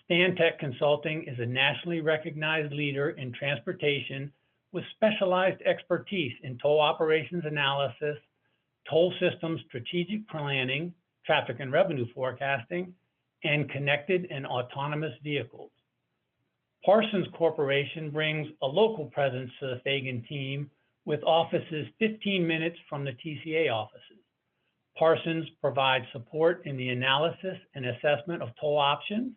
Speaker 17: Stantec Consulting is a nationally recognized leader in transportation with specialized expertise in toll operations analysis, toll systems strategic planning, traffic and revenue forecasting, and connected and autonomous vehicles. Parsons Corporation brings a local presence to the Fagan team with offices 15 minutes from the TCA offices. Parsons provides support in the analysis and assessment of toll options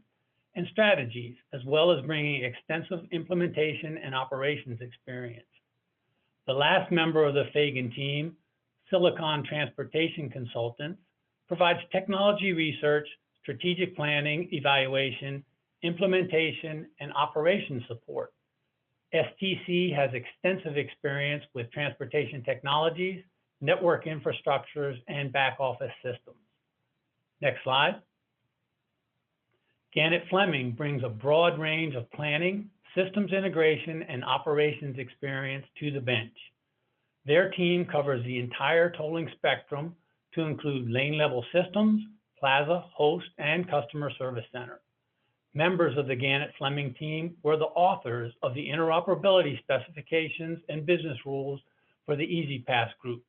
Speaker 17: and strategies, as well as bringing extensive implementation and operations experience. The last member of the Fagan team, Silicon Transportation Consultants, provides technology research, strategic planning, evaluation, implementation, and operations support. STC has extensive experience with transportation technologies, network infrastructures, and back office systems. Next slide. Gannett Fleming brings a broad range of planning, systems integration, and operations experience to the bench. Their team covers the entire tolling spectrum to include lane level systems, plaza, host, and customer service center. Members of the Gannett Fleming team were the authors of the interoperability specifications and business rules for the E-ZPass group,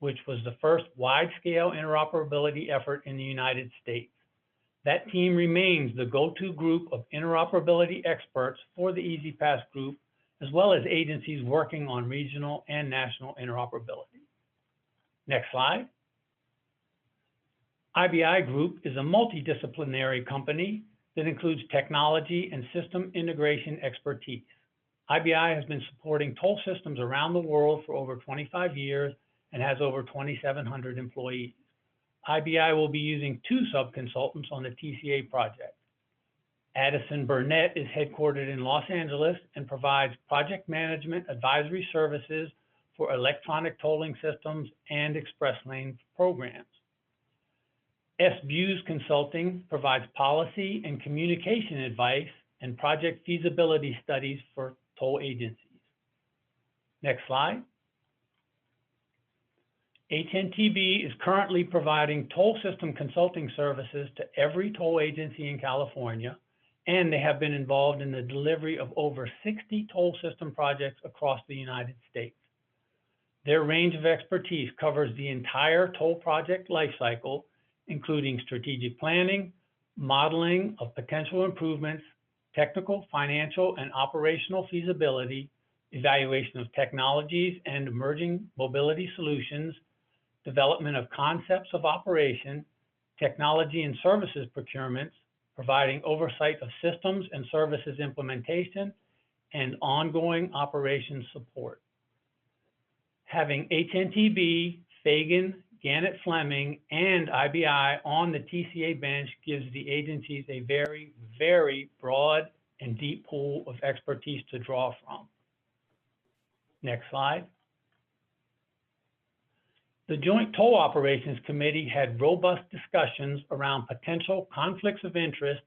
Speaker 17: which was the first wide-scale interoperability effort in the United States. That team remains the go-to group of interoperability experts for the E-ZPass group, as well as agencies working on regional and national interoperability. Next slide. IBI Group is a multidisciplinary company that includes technology and system integration expertise. IBI has been supporting toll systems around the world for over 25 years and has over 2,700 employees. IBI will be using 2 sub-consultants on the TCA project. Addison Burnett is headquartered in Los Angeles and provides project management advisory services for electronic tolling systems and express lane programs. S. Buse Consulting provides policy and communication advice and project feasibility studies for toll agencies. Next slide. HNTB is currently providing toll system consulting services to every toll agency in California, and they have been involved in the delivery of over 60 toll system projects across the United States. Their range of expertise covers the entire toll project lifecycle, including strategic planning, modeling of potential improvements, technical, financial, and operational feasibility, evaluation of technologies and emerging mobility solutions, development of concepts of operation, technology and services procurements, providing oversight of systems and services implementation, and ongoing operations support. Having HNTB, Fagan, Gannett Fleming, and IBI on the TCA bench gives the agencies a very, very broad and deep pool of expertise to draw from. Next slide. The Joint Toll Operations Committee had robust discussions around potential conflicts of interest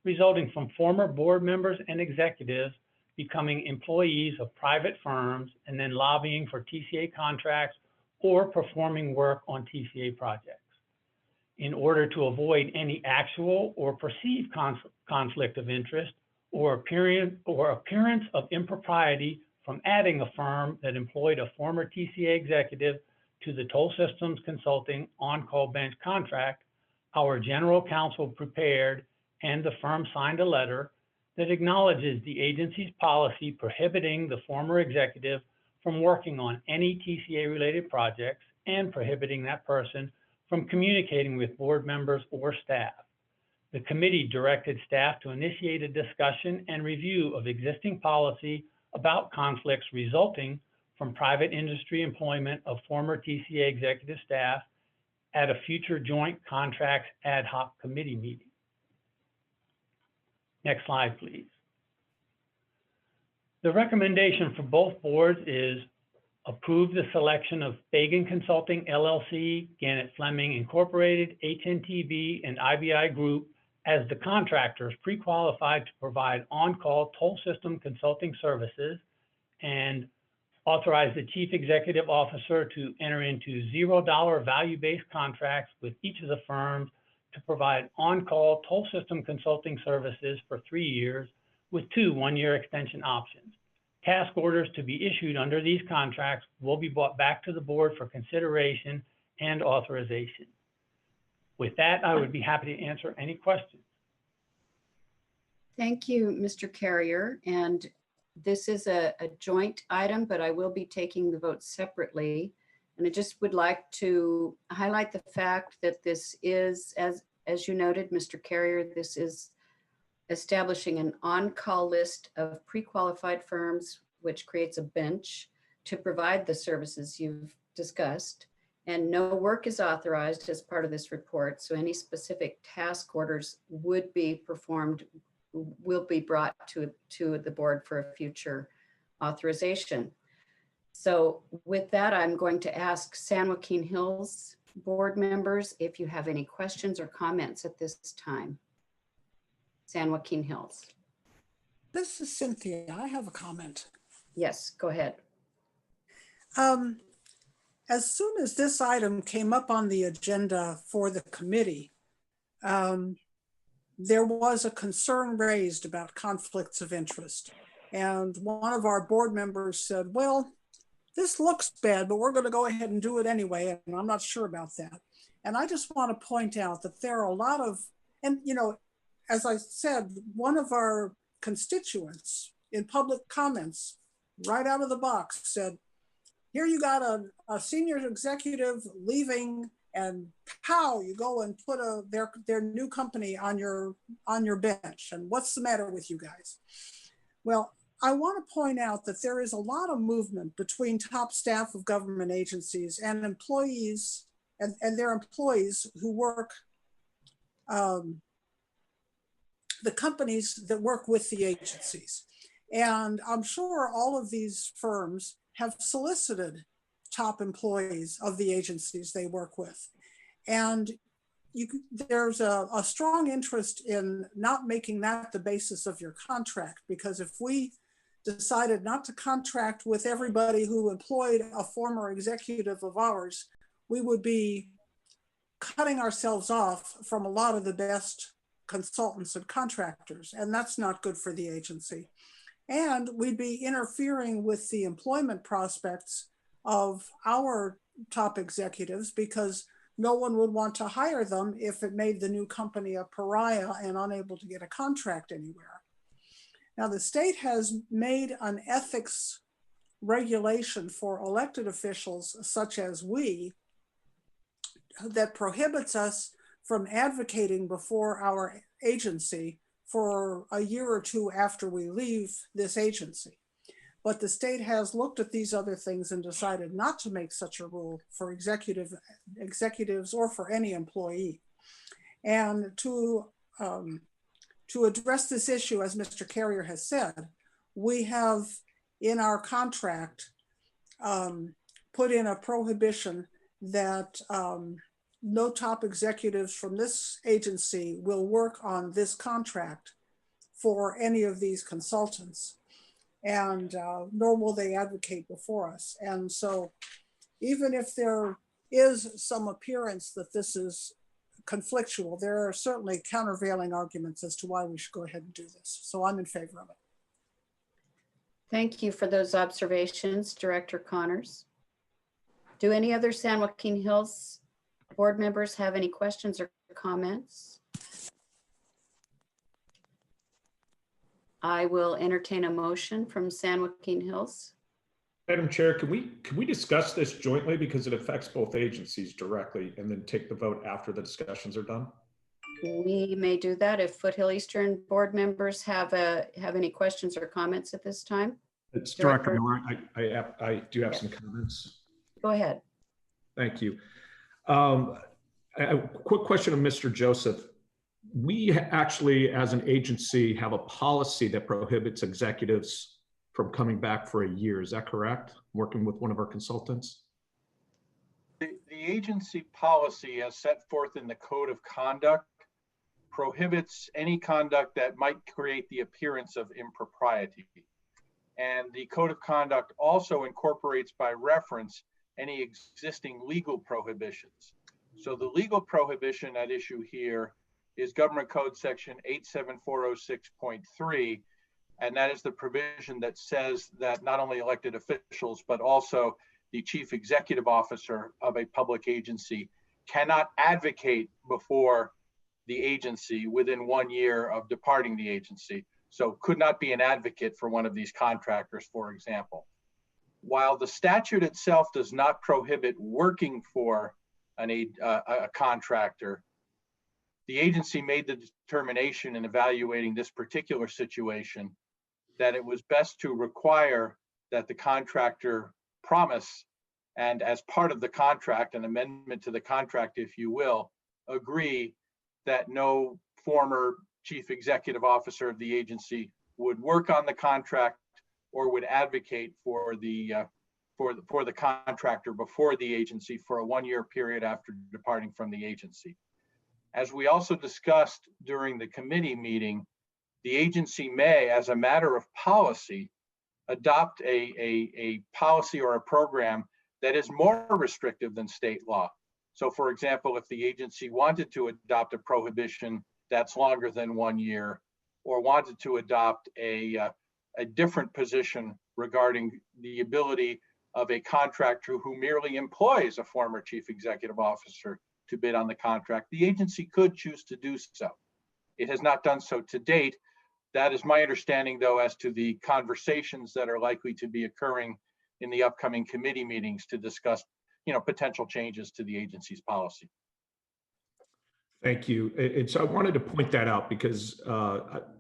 Speaker 17: resulting from former board members and executives becoming employees of private firms and then lobbying for TCA contracts or performing work on TCA projects. In order to avoid any actual or perceived conflict of interest or appearance of impropriety from adding a firm that employed a former TCA executive to the Toll Systems Consulting on-call bench contract, our general counsel prepared and the firm signed a letter that acknowledges the agency's policy prohibiting the former executive from working on any TCA-related projects and prohibiting that person from communicating with board members or staff. The committee directed staff to initiate a discussion and review of existing policy about conflicts resulting from private industry employment of former TCA executive staff at a future joint contracts ad hoc committee meeting. Next slide, please. The recommendation for both boards is approve the selection of Fagan Consulting LLC, Gannett Fleming Incorporated, HNTB, and IBI Group as the contractors pre-qualified to provide on-call toll system consulting services, and authorize the Chief Executive Officer to enter into $0 value-based contracts with each of the firms to provide on-call toll system consulting services for 3 years with 2 one-year extension options. Task orders to be issued under these contracts will be brought back to the board for consideration and authorization. With that, I would be happy to answer any questions.
Speaker 1: Thank you, Mr. Carrier. And this is a joint item, but I will be taking the vote separately. And I just would like to highlight the fact that this is, as you noted, Mr. Carrier, this is establishing an on-call list of pre-qualified firms, which creates a bench to provide the services you've discussed. And no work is authorized as part of this report. So any specific task orders would be performed, will be brought to the board for a future authorization. So with that, I'm going to ask San Joaquin Hills board members if you have any questions or comments at this time. San Joaquin Hills.
Speaker 9: This is Cynthia. I have a comment.
Speaker 1: Yes, go ahead.
Speaker 9: As soon as this item came up on the agenda for the committee, there was a concern raised about conflicts of interest. And one of our board members said, well, this looks bad, but we're going to go ahead and do it anyway. And I'm not sure about that. And I just want to point out that there are a lot of, and you know, as I said, one of our constituents in public comments right out of the box said, here you got a senior executive leaving and pow, you go and put their new company on your bench. And what's the matter with you guys? Well, I want to point out that there is a lot of movement between top staff of government agencies and employees and their employees who work, the companies that work with the agencies. And I'm sure all of these firms have solicited top employees of the agencies they work with. And there's a strong interest in not making that the basis of your contract, because if we decided not to contract with everybody who employed a former executive of ours, we would be cutting ourselves off from a lot of the best consultants and contractors, and that's not good for the agency. And we'd be interfering with the employment prospects of our top executives, because no one would want to hire them if it made the new company a pariah and unable to get a contract anywhere. Now, the state has made an ethics regulation for elected officials such as we that prohibits us from advocating before our agency for a year or two after we leave this agency. But the state has looked at these other things and decided not to make such a rule for executives or for any employee. And to address this issue, as Mr. Carrier has said, we have in our contract put in a prohibition that no top executives from this agency will work on this contract for any of these consultants, and nor will they advocate before us. And so even if there is some appearance that this is conflictual, there are certainly countervailing arguments as to why we should go ahead and do this. So I'm in favor of it.
Speaker 1: Thank you for those observations, Director Connors. Do any other San Joaquin Hills board members have any questions or comments? I will entertain a motion from San Joaquin Hills.
Speaker 10: Madam Chair, can we discuss this jointly, because it affects both agencies directly, and then take the vote after the discussions are done?
Speaker 1: We may do that if Foothill Eastern board members have any questions or comments at this time.
Speaker 10: It's Director Miller. I do have some comments.
Speaker 1: Go ahead.
Speaker 10: Thank you. A quick question of Mr. Joseph. We actually, as an agency, have a policy that prohibits executives from coming back for a year. Is that correct? Working with one of our consultants?
Speaker 18: The agency policy, as set forth in the Code of Conduct, prohibits any conduct that might create the appearance of impropriety. And the Code of Conduct also incorporates by reference any existing legal prohibitions. So the legal prohibition at issue here is Government Code Section 87406.3, and that is the provision that says that not only elected officials, but also the chief executive officer of a public agency cannot advocate before the agency within 1 year of departing the agency. So could not be an advocate for one of these contractors, for example. While the statute itself does not prohibit working for a contractor, the agency made the determination in evaluating this particular situation that it was best to require that the contractor promise, and as part of the contract, an amendment to the contract, if you will, agree that no former chief executive officer of the agency would work on the contract or would advocate for the contractor before the agency for a 1 year period after departing from the agency. As we also discussed during the committee meeting, the agency may, as a matter of policy, adopt a policy or a program that is more restrictive than state law. So for example, if the agency wanted to adopt a prohibition that's longer than 1 year, or wanted to adopt a different position regarding the ability of a contractor who merely employs a former chief executive officer to bid on the contract, the agency could choose to do so. It has not done so to date. That is my understanding, though, as to the conversations that are likely to be occurring in the upcoming committee meetings to discuss potential changes to the agency's policy.
Speaker 10: Thank you. And so I wanted to point that out because,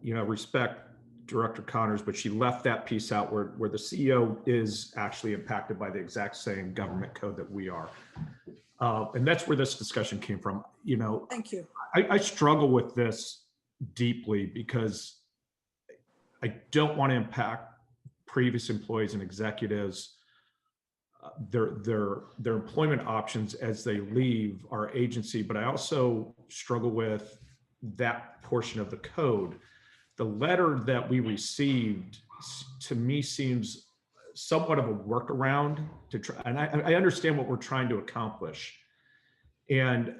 Speaker 10: respect Director Connors, but she left that piece out where the CEO is actually impacted by the exact same government code that we are. And that's where this discussion came from.
Speaker 9: Thank you.
Speaker 10: I struggle with this deeply because I don't want to impact previous employees and executives, their employment options as they leave our agency, but I also struggle with that portion of the code. The letter that we received to me seems somewhat of a workaround to try, and I understand what we're trying to accomplish. And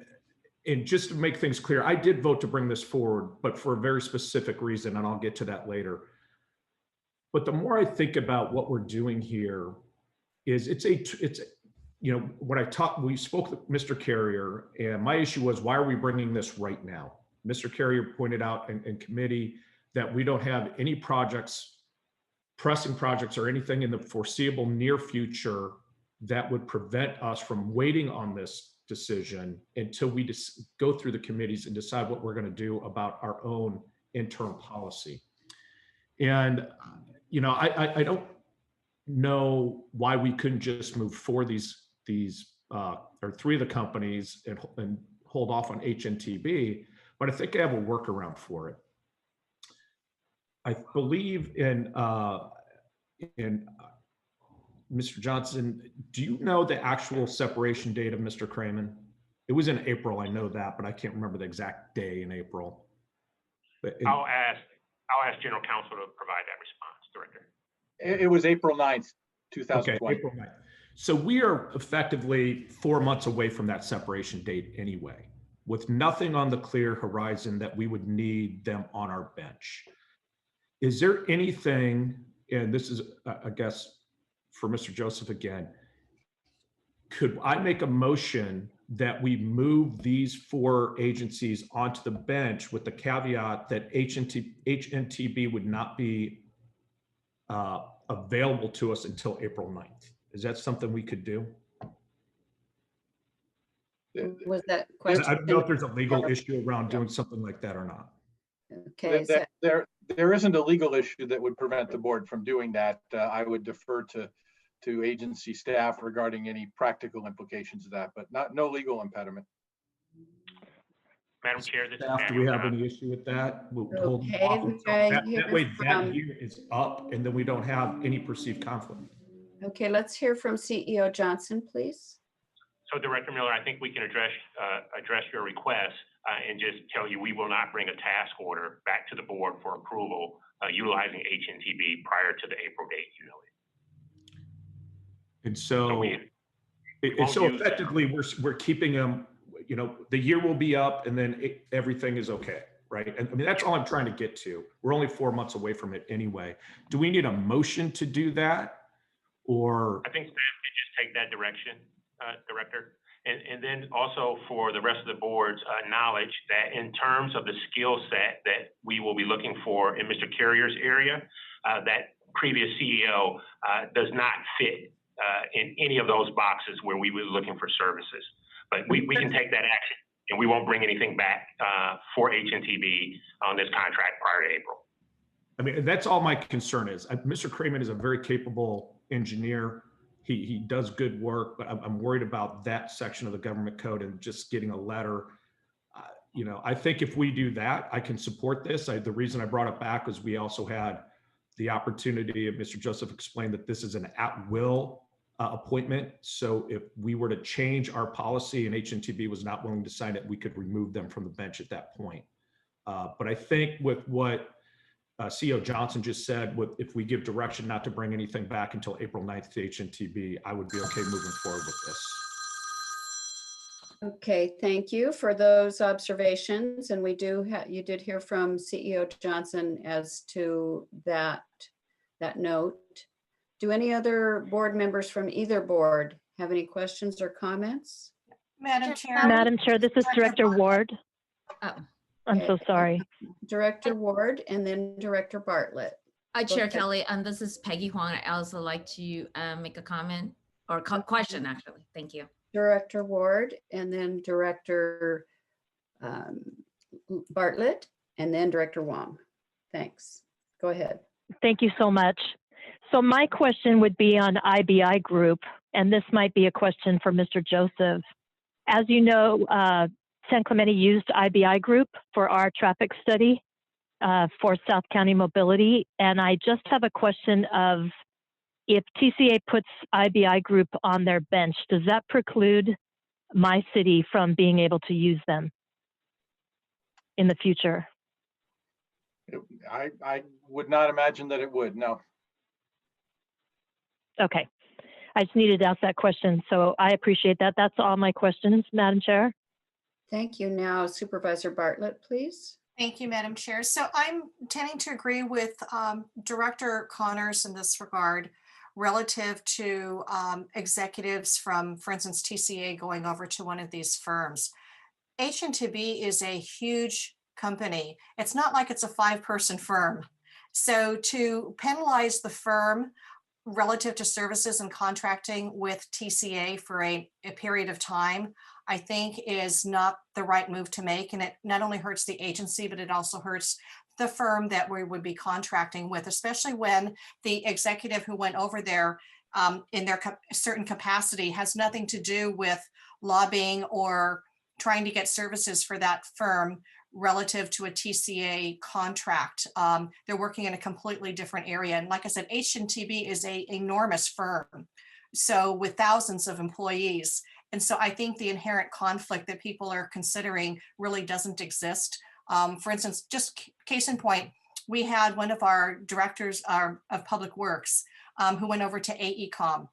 Speaker 10: just to make things clear, I did vote to bring this forward, but for a very specific reason, and I'll get to that later. But the more I think about what we're doing here, is we spoke with Mr. Carrier, and my issue was, why are we bringing this right now? Mr. Carrier pointed out in committee that we don't have any pressing projects or anything in the foreseeable near future that would prevent us from waiting on this decision until we just go through the committees and decide what we're going to do about our own internal policy. And, I don't know why we couldn't just move for these or three of the companies and hold off on HNTB, but I think I have a workaround for it. I believe in Mr. Johnson, do you know the actual separation date of Mr. Cramen? It was in April, I know that, but I can't remember the exact day in April.
Speaker 19: I'll ask General Counsel to provide that response, Director.
Speaker 18: It was April 9th, 2020.
Speaker 10: Okay, April 9th. So we are effectively 4 months away from that separation date anyway, with nothing on the clear horizon that we would need them on our bench. Is there anything, and this is, I guess, for Mr. Joseph again, could I make a motion that we move these 4 agencies onto the bench with the caveat that HNTB would not be available to us until April 9th? Is that something we could do?
Speaker 1: Was that question?
Speaker 10: I don't know if there's a legal issue around doing something like that or not.
Speaker 1: Okay.
Speaker 18: There isn't a legal issue that would prevent the board from doing that. I would defer to agency staff regarding any practical implications of that, but no legal impediment.
Speaker 19: Madam Chair, this is
Speaker 10: Staff, do we have any issue with that? We'll hold
Speaker 1: Okay,
Speaker 10: off until that way that
Speaker 1: from-
Speaker 10: year is up, and then we don't have any perceived conflict.
Speaker 1: Okay, let's hear from CEO Johnson, please.
Speaker 19: So Director Miller, I think we can address your request and just tell you we will not bring a task order back to the board for approval utilizing HNTB prior to the April date,
Speaker 10: And so,
Speaker 19: won't use
Speaker 10: effectively, we're keeping them, the year will be up and then everything is okay, right? And I mean, that's all I'm trying to get to. We're only 4 months away from it anyway. Do we need a motion to do that? Or
Speaker 19: I think staff could just take that direction, Director. And then also for the rest of the board's knowledge that in terms of the skill set that we will be looking for in Mr. Carrier's area, that previous CEO does not fit in any of those boxes where we were looking for services. But we can take that action and we won't bring anything back for HNTB on this contract prior to April.
Speaker 10: I mean, that's all my concern is. Mr. Cramen is a very capable engineer. He does good work, but I'm worried about that section of the government code and just getting a letter. I think if we do that, I can support this. The reason I brought it back was we also had the opportunity of Mr. Joseph explained that this is an at-will appointment. So if we were to change our policy and HNTB was not willing to sign it, we could remove them from the bench at that point. But I think with what CEO Johnson just said, if we give direction not to bring anything back until April 9th to HNTB, I would be okay moving forward with this.
Speaker 1: Okay, thank you for those observations. And you did hear from CEO Johnson as to that note. Do any other board members from either board have any questions or comments?
Speaker 20: Madam Chair.
Speaker 12: Madam Chair, this is Director Ward.
Speaker 1: Oh,
Speaker 12: I'm so sorry.
Speaker 1: Director Ward and then Director Bartlett.
Speaker 15: Chair
Speaker 1: Okay.
Speaker 15: Kelly, this is Peggy Huang. I also like to make a comment or question, actually. Thank you.
Speaker 1: Director Ward, and then Director Bartlett, and then Director Wong. Thanks. Go ahead.
Speaker 12: Thank you so much. So my question would be on IBI Group, and this might be a question for Mr. Joseph. As you know, San Clemente used IBI Group for our traffic study for South County Mobility, and I just have a question of if TCA puts IBI Group on their bench, does that preclude my city from being able to use them in the future?
Speaker 18: I would not imagine that it would, no.
Speaker 12: Okay. I just needed to ask that question, so I appreciate that. That's all my questions, Madam Chair.
Speaker 1: Thank you. Now Supervisor Bartlett, please.
Speaker 20: Thank you, Madam Chair. So I'm tending to agree with Director Connors in this regard relative to executives from, for instance, TCA going over to one of these firms. HNTB is a huge company. It's not like it's a 5-person firm. So to penalize the firm relative to services and contracting with TCA for a period of time, I think is not the right move to make. And it not only hurts the agency, but it also hurts the firm that we would be contracting with, especially when the executive who went over there in their certain capacity has nothing to do with lobbying or trying to get services for that firm relative to a TCA contract. They're working in a completely different area. And like I said, HNTB is an enormous firm, so with thousands of employees. And so I think the inherent conflict that people are considering really doesn't exist. For instance, just case in point, we had one of our directors of public works who went over to AECOM.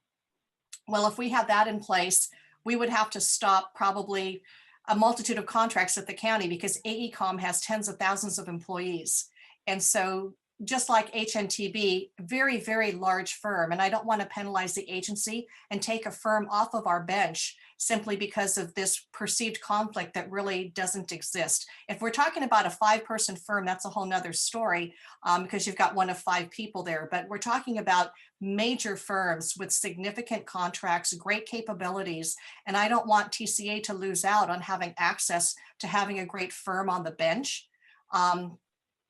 Speaker 20: Well, if we had that in place, we would have to stop probably a multitude of contracts at the county because AECOM has tens of thousands of employees. And so just like HNTB, very, very large firm. And I don't want to penalize the agency and take a firm off of our bench simply because of this perceived conflict that really doesn't exist. If we're talking about a 5-person firm, that's a whole nother story because you've got one of 5 people there. But we're talking about major firms with significant contracts, great capabilities. And I don't want TCA to lose out on having access to having a great firm on the bench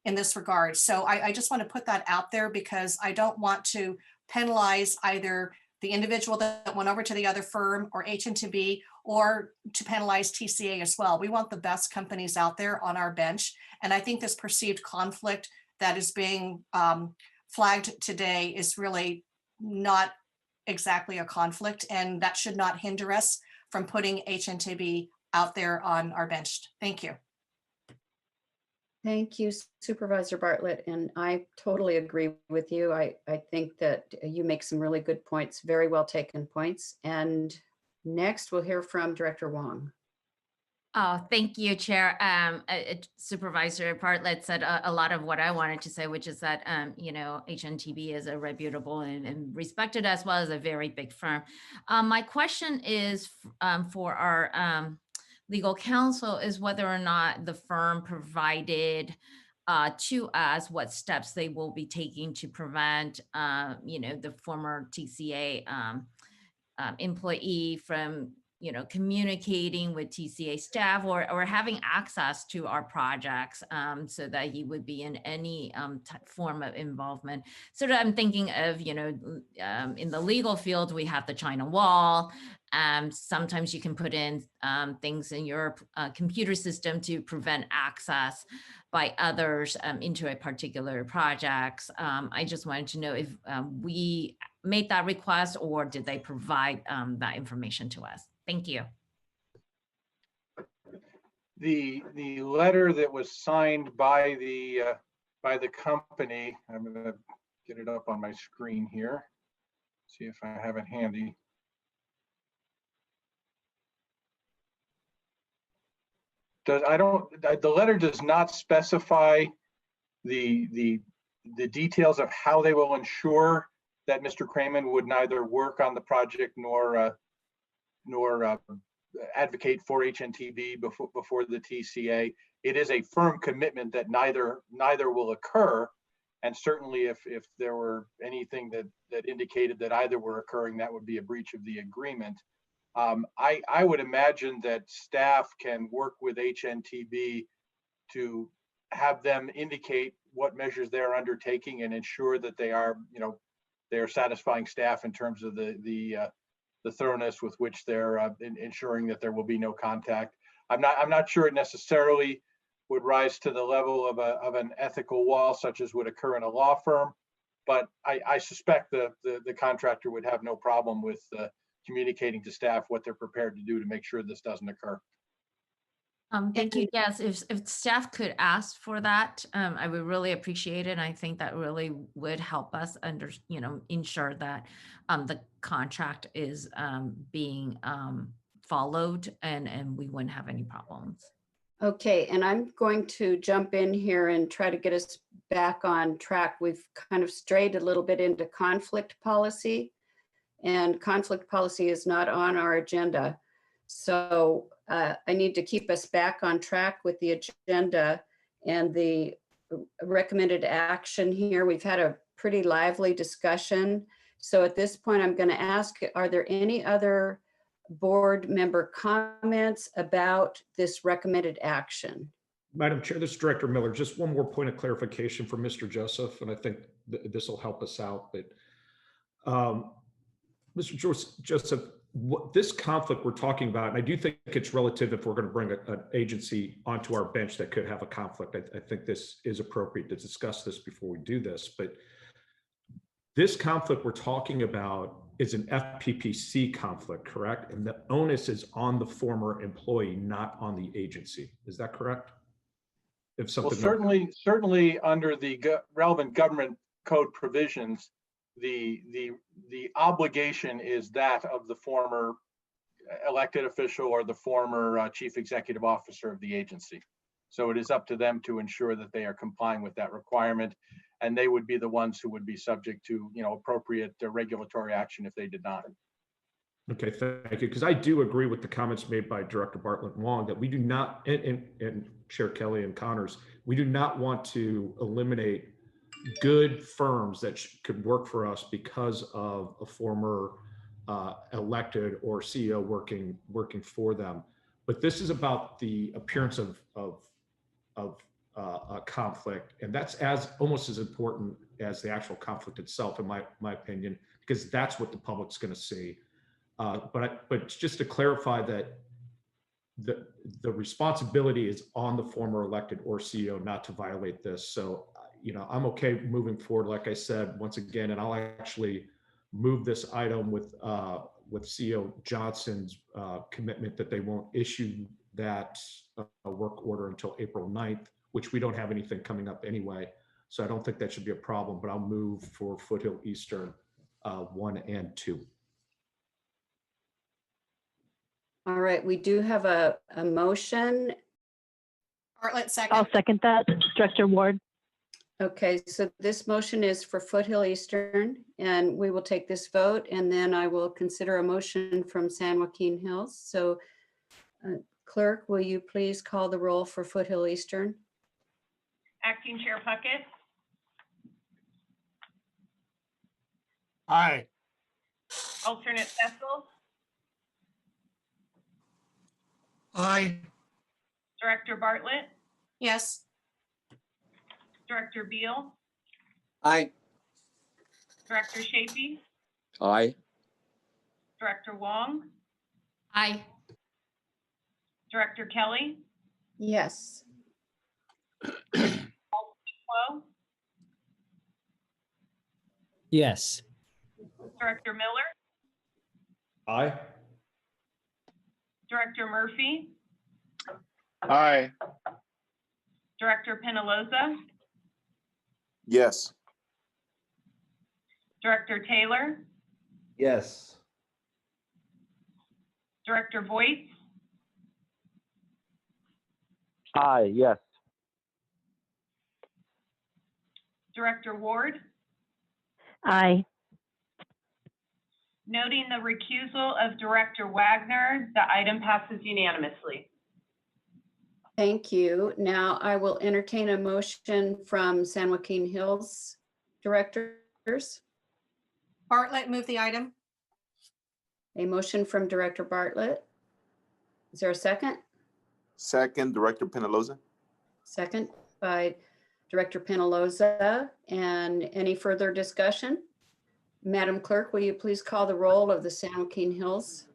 Speaker 20: in this regard. So I just want to put that out there because I don't want to penalize either the individual that went over to the other firm or HNTB or to penalize TCA as well. We want the best companies out there on our bench. And I think this perceived conflict that is being flagged today is really not exactly a conflict, and that should not hinder us from putting HNTB out there on our bench. Thank you.
Speaker 1: Thank you, Supervisor Bartlett, and I totally agree with you. I think that you make some really good points, very well taken points. And next we'll hear from Director Wong.
Speaker 15: Oh, thank you, Chair. Supervisor Bartlett said a lot of what I wanted to say, which is that, you know, HNTB is a reputable and respected as well as a very big firm. My question is for our legal counsel is whether or not the firm provided to us what steps they will be taking to prevent, you know, the former TCA employee from, you know, communicating with TCA staff or having access to our projects so that he would be in any form of involvement. So that I'm thinking of, you know, in the legal field, we have the China wall. Sometimes you can put in things in your computer system to prevent access by others into a particular projects. I just wanted to know if we made that request or did they provide that information to us? Thank you.
Speaker 18: The letter that was signed by the company, I'm going to get it up on my screen here. See if I have it handy. The letter does not specify the details of how they will ensure that Mr. Cramen would neither work on the project nor advocate for HNTB before the TCA. It is a firm commitment that neither will occur, And certainly if there were anything that indicated that either were occurring, that would be a breach of the agreement. I would imagine that staff can work with HNTB to have them indicate what measures they're undertaking and ensure that they are, they are satisfying staff in terms of the thoroughness with which they're ensuring that there will be no contact. I'm not sure it necessarily would rise to the level of an ethical wall, such as would occur in a law firm, but I suspect the contractor would have no problem with communicating to staff what they're prepared to do to make sure this doesn't occur.
Speaker 15: Thank you. Yes, if staff could ask for that, I would really appreciate it. And I think that really would help us ensure that the contract is being followed and we wouldn't have any problems.
Speaker 1: Okay, and I'm going to jump in here and try to get us back on track. We've kind of strayed a little bit into conflict policy, and conflict policy is not on our agenda. So I need to keep us back on track with the agenda and the recommended action here. We've had a pretty lively discussion. So at this point, I'm going to ask, are there any other board member comments about this recommended action?
Speaker 10: Madam Chair, this is Director Miller. Just one more point of clarification for Mr. Joseph, and I think this will help us out. But Mr. Joseph, this conflict we're talking about, and I do think it's relative if we're going to bring an agency onto our bench that could have a conflict. I think this is appropriate to discuss this before we do this. But this conflict we're talking about is an FPPC conflict, correct? And the onus is on the former employee, not on the agency. Is that correct? If something
Speaker 18: well, certainly under the relevant government code provisions, the obligation is that of the former elected official or the former chief executive officer of the agency. So it is up to them to ensure that they are complying with that requirement, and they would be the ones who would be subject to, appropriate regulatory action if they did not.
Speaker 10: Okay, thank you. Because I do agree with the comments made by Director Bartlett Wong that we do not, and Chair Kelly and Connors, we do not want to eliminate good firms that could work for us because of a former elected or CEO working for them. But this is about the appearance of a conflict, and that's almost as important as the actual conflict itself, in my opinion, because that's what the public's going to see. But just to clarify that the responsibility is on the former elected or CEO not to violate this. So, I'm okay moving forward, like I said, once again, and I'll actually move this item with CEO Johnson's commitment that they won't issue that work order until April 9th, which we don't have anything coming up anyway. So I don't think that should be a problem, but I'll move for Foothill Eastern 1 and 2.
Speaker 1: All right, we do have a motion.
Speaker 20: Bartlett, second.
Speaker 12: I'll second that, Director Ward.
Speaker 1: Okay, so this motion is for Foothill Eastern, and we will take this vote, and then I will consider a motion from San Joaquin Hills. So Clerk, will you please call the roll for Foothill Eastern?
Speaker 6: Acting Chair Puckett,
Speaker 14: Aye.
Speaker 6: alternate Fessel,
Speaker 14: Aye.
Speaker 6: Director Bartlett,
Speaker 20: Yes.
Speaker 6: Director Beal,
Speaker 5: Aye.
Speaker 6: Director Shapey,
Speaker 11: Aye.
Speaker 6: Director Wong,
Speaker 15: Aye.
Speaker 6: Director Kelly,
Speaker 1: Yes.
Speaker 6: Alternate
Speaker 8: Yes.
Speaker 6: Director Miller,
Speaker 10: Aye.
Speaker 6: Director Murphy,
Speaker 14: Aye.
Speaker 6: Director Penaloza,
Speaker 14: Yes.
Speaker 6: Director Taylor,
Speaker 14: Yes.
Speaker 6: Director Voigt,
Speaker 3: Aye, yes.
Speaker 6: Director Ward.
Speaker 12: Aye.
Speaker 6: Noting the recusal of Director Wagner, the item passes unanimously.
Speaker 1: Thank you. Now I will entertain a motion from San Joaquin Hills directors.
Speaker 20: Bartlett, move the item.
Speaker 1: A motion from Director Bartlett. Is there a second?
Speaker 14: Second, Director Penaloza.
Speaker 1: Second by Director Penaloza. And any further discussion? Madam Clerk, will you please call the roll of the San Joaquin Hills?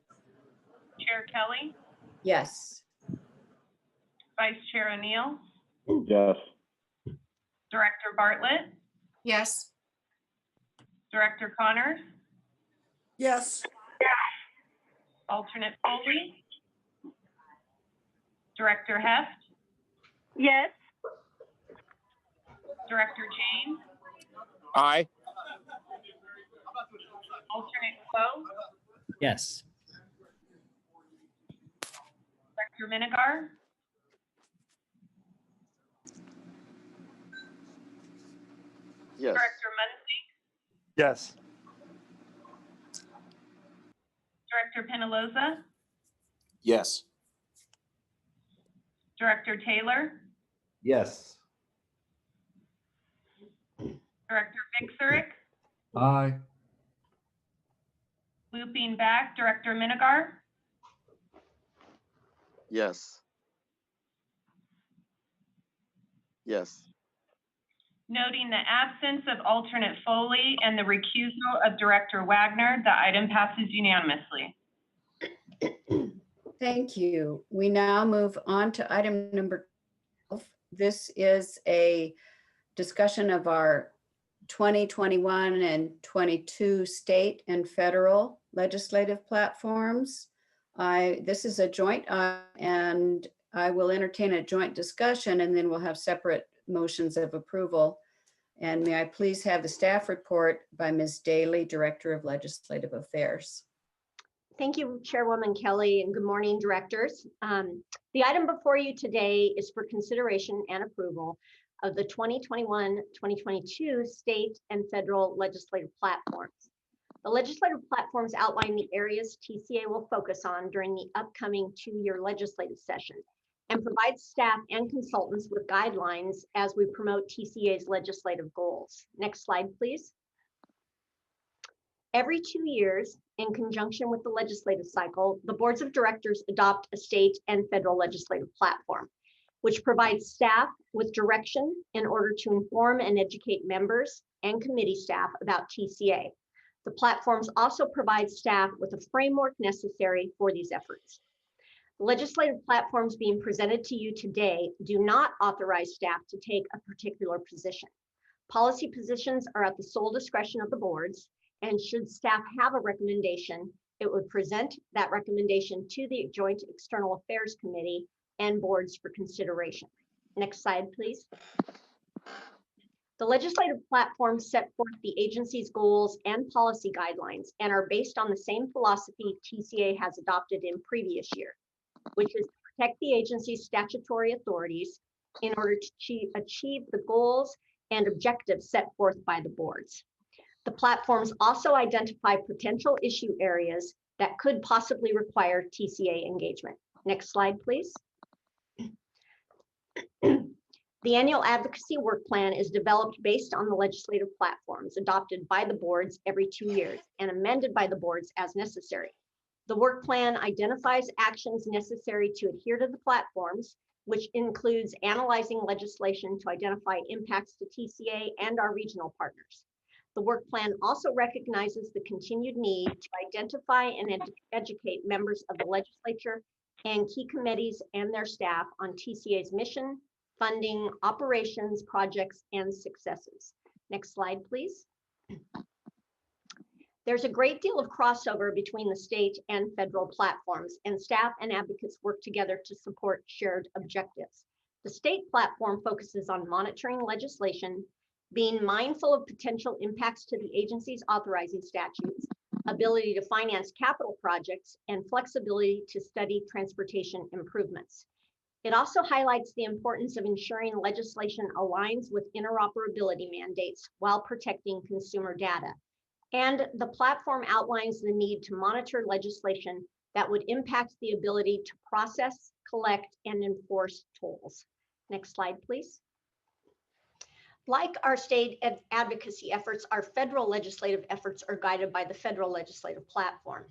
Speaker 6: Chair Kelly,
Speaker 1: Yes.
Speaker 6: Vice Chair O'Neill,
Speaker 4: Yes.
Speaker 6: Director Bartlett,
Speaker 20: Yes.
Speaker 6: Director Connors,
Speaker 9: Yes.
Speaker 6: Alternate Foley, Director Heft,
Speaker 13: Yes.
Speaker 6: Director James,
Speaker 14: Aye.
Speaker 6: Alternate Quo,
Speaker 8: Yes.
Speaker 6: Director Minigar,
Speaker 14: Yes.
Speaker 6: Director Muncy,
Speaker 14: Yes.
Speaker 6: Director Penaloza,
Speaker 14: Yes.
Speaker 6: Director Taylor,
Speaker 14: Yes.
Speaker 6: Director Vixerick,
Speaker 14: Aye.
Speaker 6: looping back, Director Minigar,
Speaker 14: Yes. Yes.
Speaker 6: noting the absence of alternate Foley and the recusal of Director Wagner, the item passes unanimously.
Speaker 1: Thank you. We now move on to item number 12. This is a discussion of our 2021 and 22 state and federal legislative platforms. This is a joint, and I will entertain a joint discussion, and then we'll have separate motions of approval. And may I please have the staff report by Ms. Daly, Director of Legislative Affairs.
Speaker 21: Thank you, Chairwoman Kelly, and good morning, directors. The item before you today is for consideration and approval of the 2021-2022 state and federal legislative platforms. The legislative platforms outline the areas TCA will focus on during the upcoming two-year legislative session and provide staff and consultants with guidelines as we promote TCA's legislative goals. Next slide, please. Every 2 years, in conjunction with the legislative cycle, the boards of directors adopt a state and federal legislative platform, which provides staff with direction in order to inform and educate members and committee staff about TCA. The platforms also provide staff with a framework necessary for these efforts. The legislative platforms being presented to you today do not authorize staff to take a particular position. Policy positions are at the sole discretion of the boards, and should staff have a recommendation, it would present that recommendation to the Joint External Affairs Committee and boards for consideration. Next slide, please. The legislative platforms set forth the agency's goals and policy guidelines and are based on the same philosophy TCA has adopted in previous year, which is to protect the agency's statutory authorities in order to achieve the goals and objectives set forth by the boards. The platforms also identify potential issue areas that could possibly require TCA engagement. Next slide, please. The annual advocacy work plan is developed based on the legislative platforms adopted by the boards every 2 years and amended by the boards as necessary. The work plan identifies actions necessary to adhere to the platforms, which includes analyzing legislation to identify impacts to TCA and our regional partners. The work plan also recognizes the continued need to identify and educate members of the legislature and key committees and their staff on TCA's mission, funding, operations, projects, and successes. Next slide, please. There's a great deal of crossover between the state and federal platforms, and staff and advocates work together to support shared objectives. The state platform focuses on monitoring legislation, being mindful of potential impacts to the agency's authorizing statutes, ability to finance capital projects, and flexibility to study transportation improvements. It also highlights the importance of ensuring legislation aligns with interoperability mandates while protecting consumer data. And the platform outlines the need to monitor legislation that would impact the ability to process, collect, and enforce tolls. Next slide, please. Like our state advocacy efforts, our federal legislative efforts are guided by the federal legislative platform.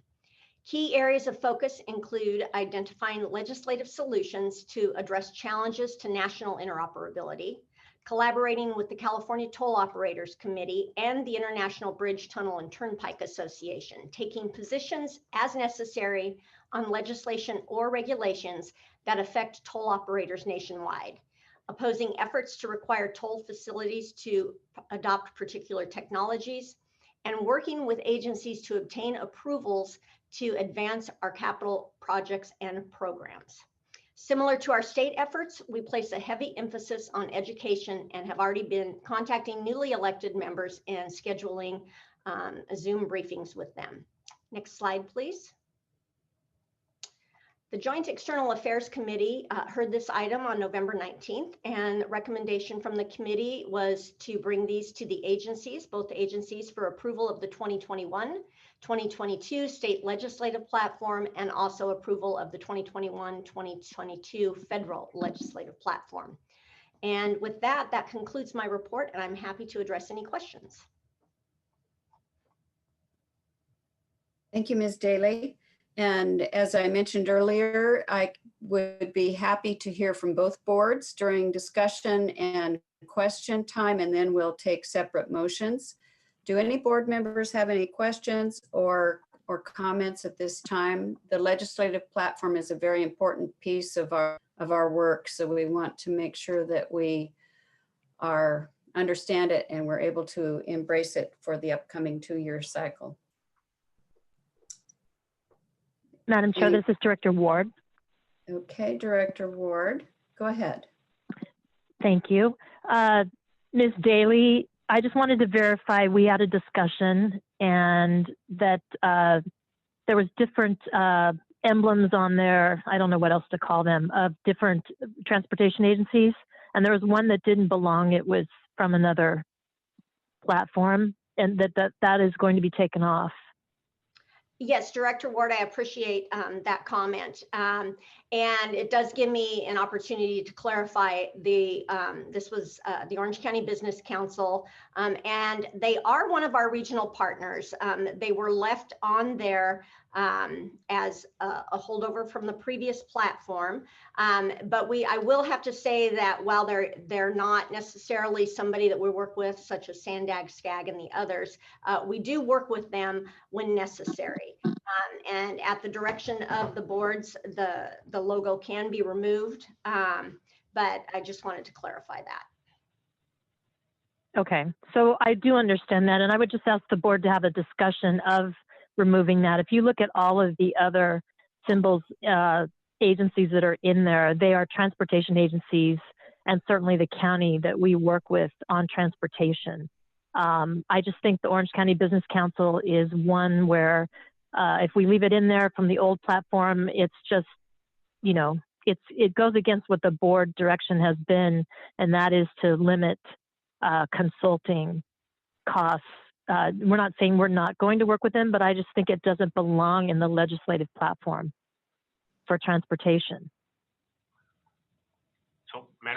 Speaker 21: Key areas of focus include identifying legislative solutions to address challenges to national interoperability, collaborating with the California Toll Operators Committee and the International Bridge, Tunnel, and Turnpike Association, taking positions as necessary on legislation or regulations that affect toll operators nationwide, opposing efforts to require toll facilities to adopt particular technologies, and working with agencies to obtain approvals to advance our capital projects and programs. Similar to our state efforts, we place a heavy emphasis on education and have already been contacting newly elected members and scheduling Zoom briefings with them. Next slide, please. The Joint External Affairs Committee heard this item on November 19th, and recommendation from the committee was to bring these to the agencies, both agencies, for approval of the 2021-2022 state legislative platform and also approval of the 2021-2022 federal legislative platform. And with that, that concludes my report, and I'm happy to address any questions.
Speaker 1: Thank you, Ms. Daly. And as I mentioned earlier, I would be happy to hear from both boards during discussion and question time, and then we'll take separate motions. Do any board members have any questions or comments at this time? The legislative platform is a very important piece of our work, so we want to make sure that we understand it and we're able to embrace it for the upcoming 2-year cycle.
Speaker 12: Madam Chair, this is Director Ward.
Speaker 1: Okay, Director Ward, go ahead.
Speaker 12: Thank you. Ms. Daly, I just wanted to verify we had a discussion and that there was different emblems on there, I don't know what else to call them, of different transportation agencies. And there was one that didn't belong. It was from another platform, and that is going to be taken off.
Speaker 21: Yes, Director Ward, I appreciate that comment. And it does give me an opportunity to clarify this was the Orange County Business Council, and they are one of our regional partners. They were left on there as a holdover from the previous platform. But I will have to say that while they're not necessarily somebody that we work with, such as Sandag, SCAG, and the others, we do work with them when necessary. And at the direction of the boards, the logo can be removed. But I just wanted to clarify that.
Speaker 12: Okay, so I do understand that, and I would just ask the board to have a discussion of removing that. If you look at all of the other symbols, agencies that are in there, they are transportation agencies, and certainly the county that we work with on transportation. I just think the Orange County Business Council is one where if we leave it in there from the old platform, it's just, you know, it goes against what the board direction has been, and that is to limit consulting costs. We're not saying we're not going to work with them, but I just think it doesn't belong in the legislative platform for transportation.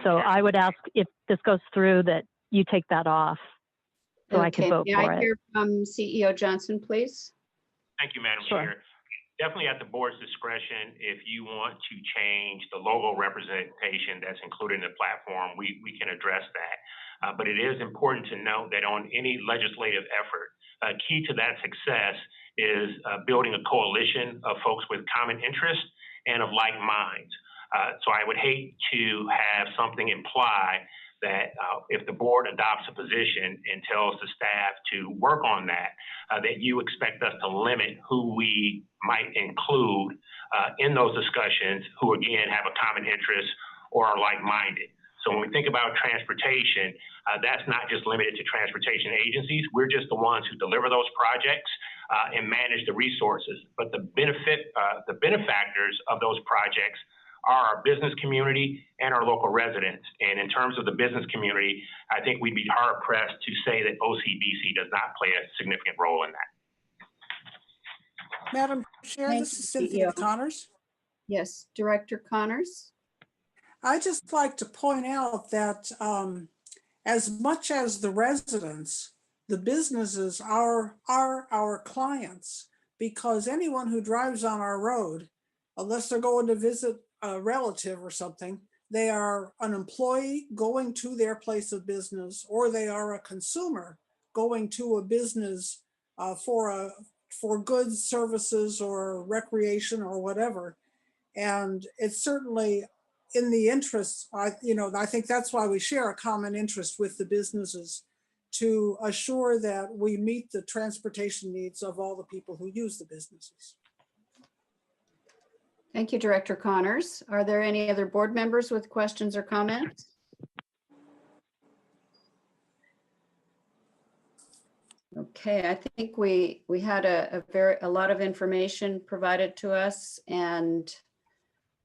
Speaker 12: So I would ask, if this goes through, that you take that off so I can vote
Speaker 1: May
Speaker 12: for
Speaker 1: I
Speaker 12: it.
Speaker 1: hear from CEO Johnson, please?
Speaker 19: Thank you, Madam
Speaker 12: Sure.
Speaker 19: Chair. Definitely at the board's discretion, if you want to change the logo representation that's included in the platform, we can address that. But it is important to note that on any legislative effort, key to that success is building a coalition of folks with common interests and of like minds. So I would hate to have something imply that if the board adopts a position and tells the staff to work on that, that you expect us to limit who we might include in those discussions who, again, have a common interest or are like-minded. So when we think about transportation, that's not just limited to transportation agencies. We're just the ones who deliver those projects and manage the resources. But the benefactors of those projects are our business community and our local residents. And in terms of the business community, I think we'd be hard pressed to say that OCBC does not play a significant role in that.
Speaker 9: Madam Chair,
Speaker 1: Thank
Speaker 9: this
Speaker 1: you,
Speaker 9: is Cynthia
Speaker 1: CEO.
Speaker 9: Connors.
Speaker 1: Yes, Director Connors.
Speaker 9: I just like to point out that as much as the residents, the businesses are our clients, because anyone who drives on our road, unless they're going to visit a relative or something, they are an employee going to their place of business, or they are a consumer going to a business for goods, services, or recreation or whatever. And it's certainly in the interest, I think that's why we share a common interest with the businesses, to assure that we meet the transportation needs of all the people who use the businesses.
Speaker 1: Thank you, Director Connors. Are there any other board members with questions or comments? Okay, I think we had a lot of information provided to us, and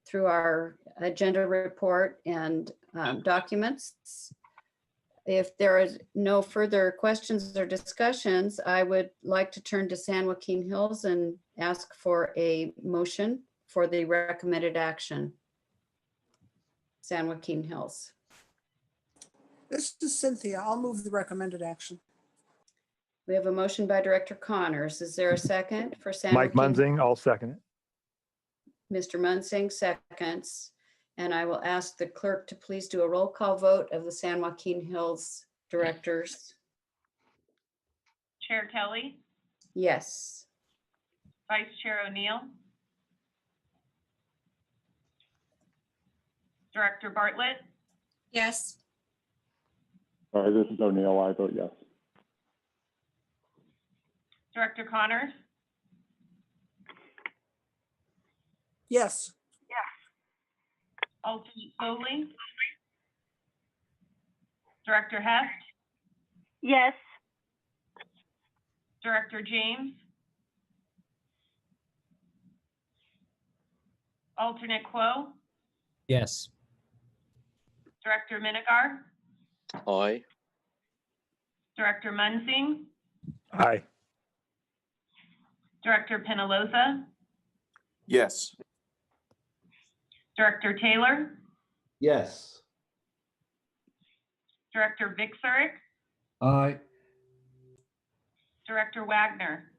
Speaker 1: through our agenda report and documents. If there is no further questions or discussions, I would like to turn to San Joaquin Hills and ask for a motion for the recommended action. San Joaquin Hills.
Speaker 9: This is Cynthia. I'll move the recommended action.
Speaker 1: We have a motion by Director Connors. Is there a second for San
Speaker 4: Mike
Speaker 1: Joaquin?
Speaker 4: Munzing, I'll second it.
Speaker 1: Mr. Munzing seconds. And I will ask the clerk to please do a roll call vote of the San Joaquin Hills directors.
Speaker 6: Chair Kelly,
Speaker 1: Yes.
Speaker 6: Vice Chair O'Neill, Director Bartlett,
Speaker 20: Yes.
Speaker 4: Sorry, this is O'Neill. I vote yes.
Speaker 6: Director Connors,
Speaker 9: Yes.
Speaker 6: alternate Foley, Director Heft,
Speaker 21: Yes.
Speaker 6: Director James, alternate Quo,
Speaker 8: Yes.
Speaker 6: Director Minigar,
Speaker 11: Aye.
Speaker 6: Director Munzing,
Speaker 4: Aye.
Speaker 6: Director Penaloza,
Speaker 14: Yes.
Speaker 6: Director Taylor,
Speaker 14: Yes.
Speaker 6: Director Vixerick,
Speaker 14: Aye.
Speaker 6: Director Wagner,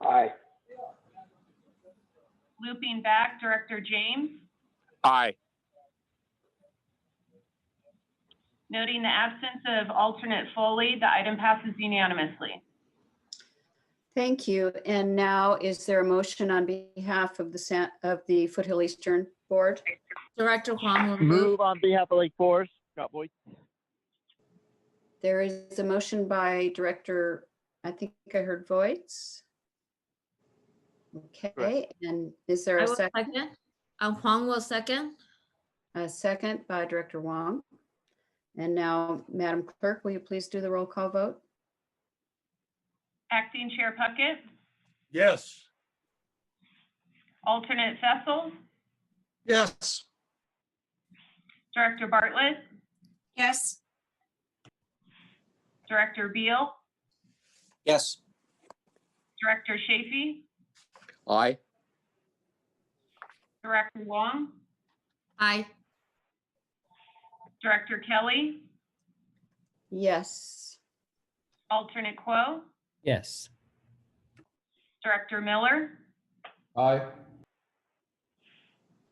Speaker 16: Aye.
Speaker 6: looping back, Director James,
Speaker 3: Aye.
Speaker 6: noting the absence of alternate Foley, the item passes unanimously.
Speaker 1: Thank you. And now is there a motion on behalf of the Foothill Eastern Board?
Speaker 15: Director Huang will move.
Speaker 3: Move on behalf of Lake Forest. Scott Boyd.
Speaker 1: There is a motion by Director, I think I heard Voights. Okay, and is there
Speaker 15: I
Speaker 1: a
Speaker 15: will
Speaker 1: second?
Speaker 15: second. Huang will second.
Speaker 1: A second by Director Wong. And now, Madam Clerk, will you please do the roll call vote?
Speaker 6: Acting Chair Puckett,
Speaker 18: Yes.
Speaker 6: alternate Fessel,
Speaker 18: Yes.
Speaker 6: Director Bartlett,
Speaker 20: Yes.
Speaker 6: Director Beal,
Speaker 5: Yes.
Speaker 6: Director Chafee,
Speaker 11: Aye.
Speaker 6: Director Wong,
Speaker 15: Aye.
Speaker 6: Director Kelly,
Speaker 1: Yes.
Speaker 6: alternate Quo,
Speaker 8: Yes.
Speaker 6: Director Miller,
Speaker 14: Aye.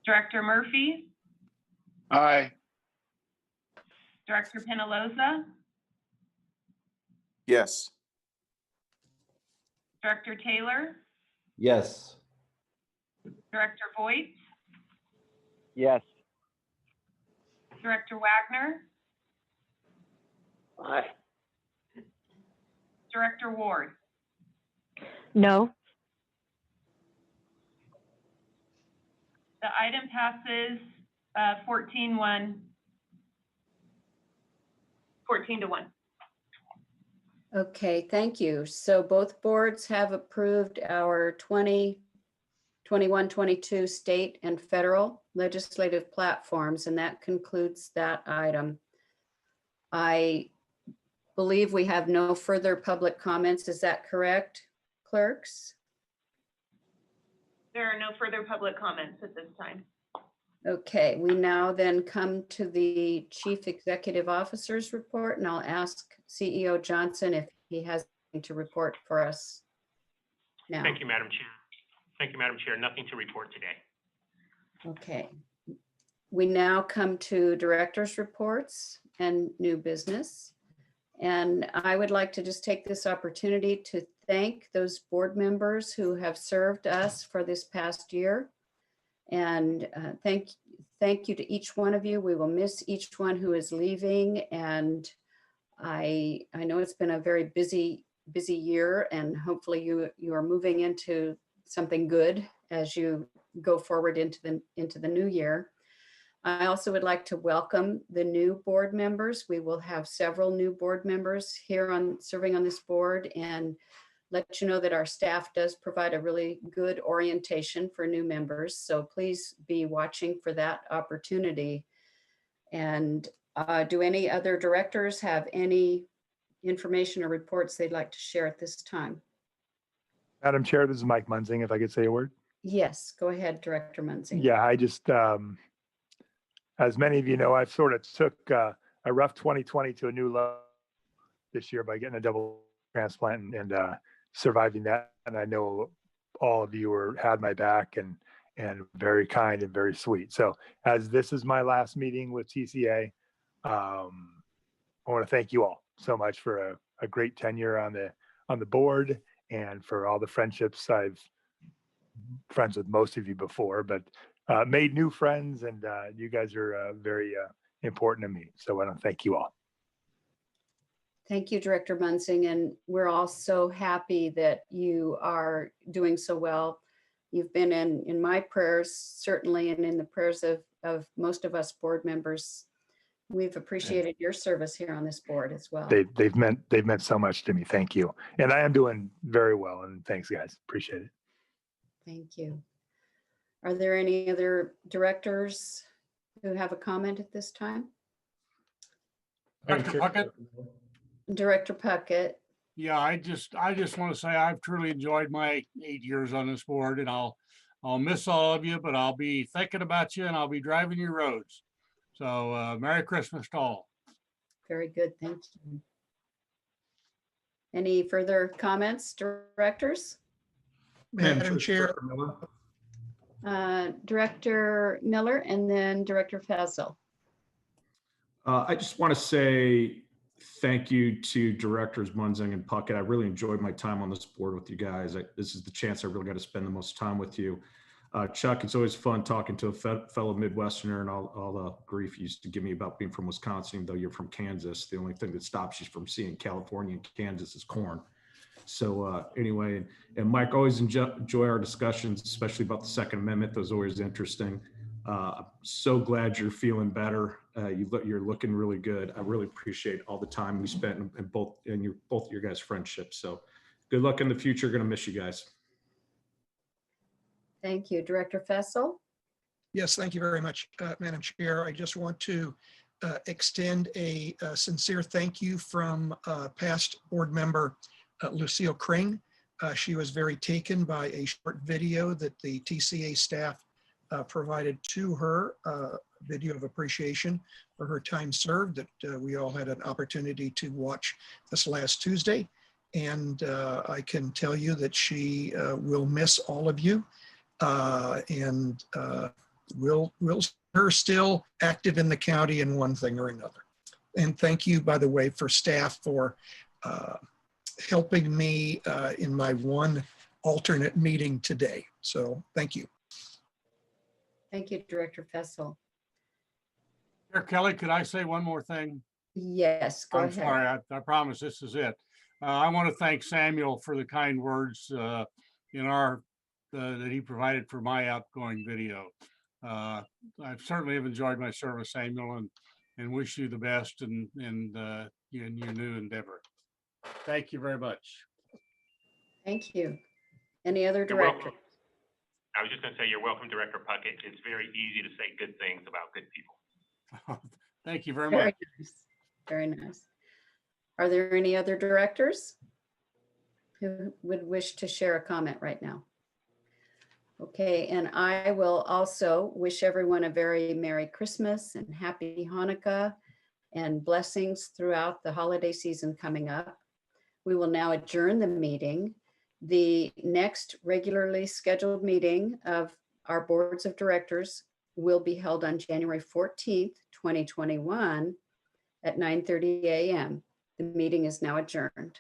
Speaker 6: Director Murphy,
Speaker 3: Aye.
Speaker 6: Director Penaloza,
Speaker 14: Yes.
Speaker 6: Director Taylor,
Speaker 14: Yes.
Speaker 6: Director Voight,
Speaker 3: Yes.
Speaker 6: Director Wagner,
Speaker 16: Aye.
Speaker 6: Director Ward.
Speaker 12: No.
Speaker 6: The item passes 14-1. 14-1.
Speaker 1: Okay, thank you. So both boards have approved our 2021-22 state and federal legislative platforms, and that concludes that item. I believe we have no further public comments. Is that correct, clerks.
Speaker 6: There are no further public comments at this time.
Speaker 1: Okay, we now then come to the Chief Executive Officer's report, and I'll ask CEO Johnson if he has anything to report for us now.
Speaker 19: Thank you, Madam Chair. Thank you, Madam Chair. Nothing to report today.
Speaker 1: Okay. We now come to directors' reports and new business. And I would like to just take this opportunity to thank those board members who have served us for this past year. And thank you to each one of you. We will miss each one who is leaving. And I know it's been a very busy year, and hopefully you are moving into something good as you go forward into the new year. I also would like to welcome the new board members. We will have several new board members here serving on this board, and let you know that our staff does provide a really good orientation for new members. So please be watching for that opportunity. And do any other directors have any information or reports they'd like to share at this time?
Speaker 2: Madam Chair, this is Mike Munzing, if I could say a word.
Speaker 1: Yes, go ahead, Director Munzing.
Speaker 2: Yeah, I just, as many of you know, I've sort of took a rough 2020 to a new level this year by getting a double transplant and surviving that. And I know all of you had my back and very kind and very sweet. So as this is my last meeting with TCA, I want to thank you all so much for a great tenure on the board, and for all the friendships. I've friends with most of you before, but made new friends, and you guys are very important to me. So I want to thank you all.
Speaker 1: Thank you, Director Munzing, and we're all so happy that you are doing so well. You've been in my prayers, certainly, and in the prayers of most of us board members. We've appreciated your service here on this board as well.
Speaker 2: They've meant so much to me. Thank you. And I am doing very well, and thanks, guys. Appreciate it.
Speaker 1: Thank you. Are there any other directors who have a comment at this time?
Speaker 22: Director Puckett?
Speaker 1: Director Puckett.
Speaker 22: Yeah, I just want to say I've truly enjoyed my 8 years on this board, and I'll miss all of you, but I'll be thinking about you and I'll be driving your roads. So Merry Christmas to all.
Speaker 1: Very good, thank you. Any further comments, directors?
Speaker 22: Madam Chair.
Speaker 1: Director Miller and then Director Faisal.
Speaker 10: I just want to say thank you to Directors Munzing and Puckett. I really enjoyed my time on this board with you guys. This is the chance I really got to spend the most time with you. Chuck, it's always fun talking to a fellow Midwesterner, and all the grief you used to give me about being from Wisconsin, even though you're from Kansas. The only thing that stops you from seeing California and Kansas is corn. So anyway, and Mike, always enjoy our discussions, especially about the Second Amendment. Those are always interesting. I'm so glad you're feeling better. You're looking really good. I really appreciate all the time we spent in both your guys' friendships. So good luck in the future. Going to miss you guys.
Speaker 1: Thank you. Director Faisal.
Speaker 23: Yes, thank you very much, Madam Chair. I just want to extend a sincere thank you from past board member Lucille Kring. She was very taken by a short video that the TCA staff provided to her, a video of appreciation for her time served that we all had an opportunity to watch this last Tuesday. And I can tell you that she will miss all of you. And we'll her still active in the county in one thing or another. And thank you, by the way, for staff for helping me in my one alternate meeting today. So thank you.
Speaker 1: Thank you, Director Faisal.
Speaker 22: Chair Kelly, could I say one more thing?
Speaker 1: Yes, go ahead.
Speaker 22: I'm sorry, I promise this is it. I want to thank Samuel for the kind words in our that he provided for my outgoing video. I certainly have enjoyed my service, Samuel, and wish you the best in your new endeavor. Thank you very much.
Speaker 1: Thank you. Any other
Speaker 19: You're
Speaker 1: director?
Speaker 19: welcome. I was just going to say you're welcome, Director Puckett. It's very easy to say good things about good people.
Speaker 22: Thank you very much.
Speaker 1: Nice. Very nice. Are there any other directors? who would wish to share a comment right now? Okay, and I will also wish everyone a very Merry Christmas and Happy Hanukkah and blessings throughout the holiday season coming up. We will now adjourn the meeting. The next regularly scheduled meeting of our boards of directors will be held on January 14th, 2021 at 9:30 a.m. The meeting is now adjourned.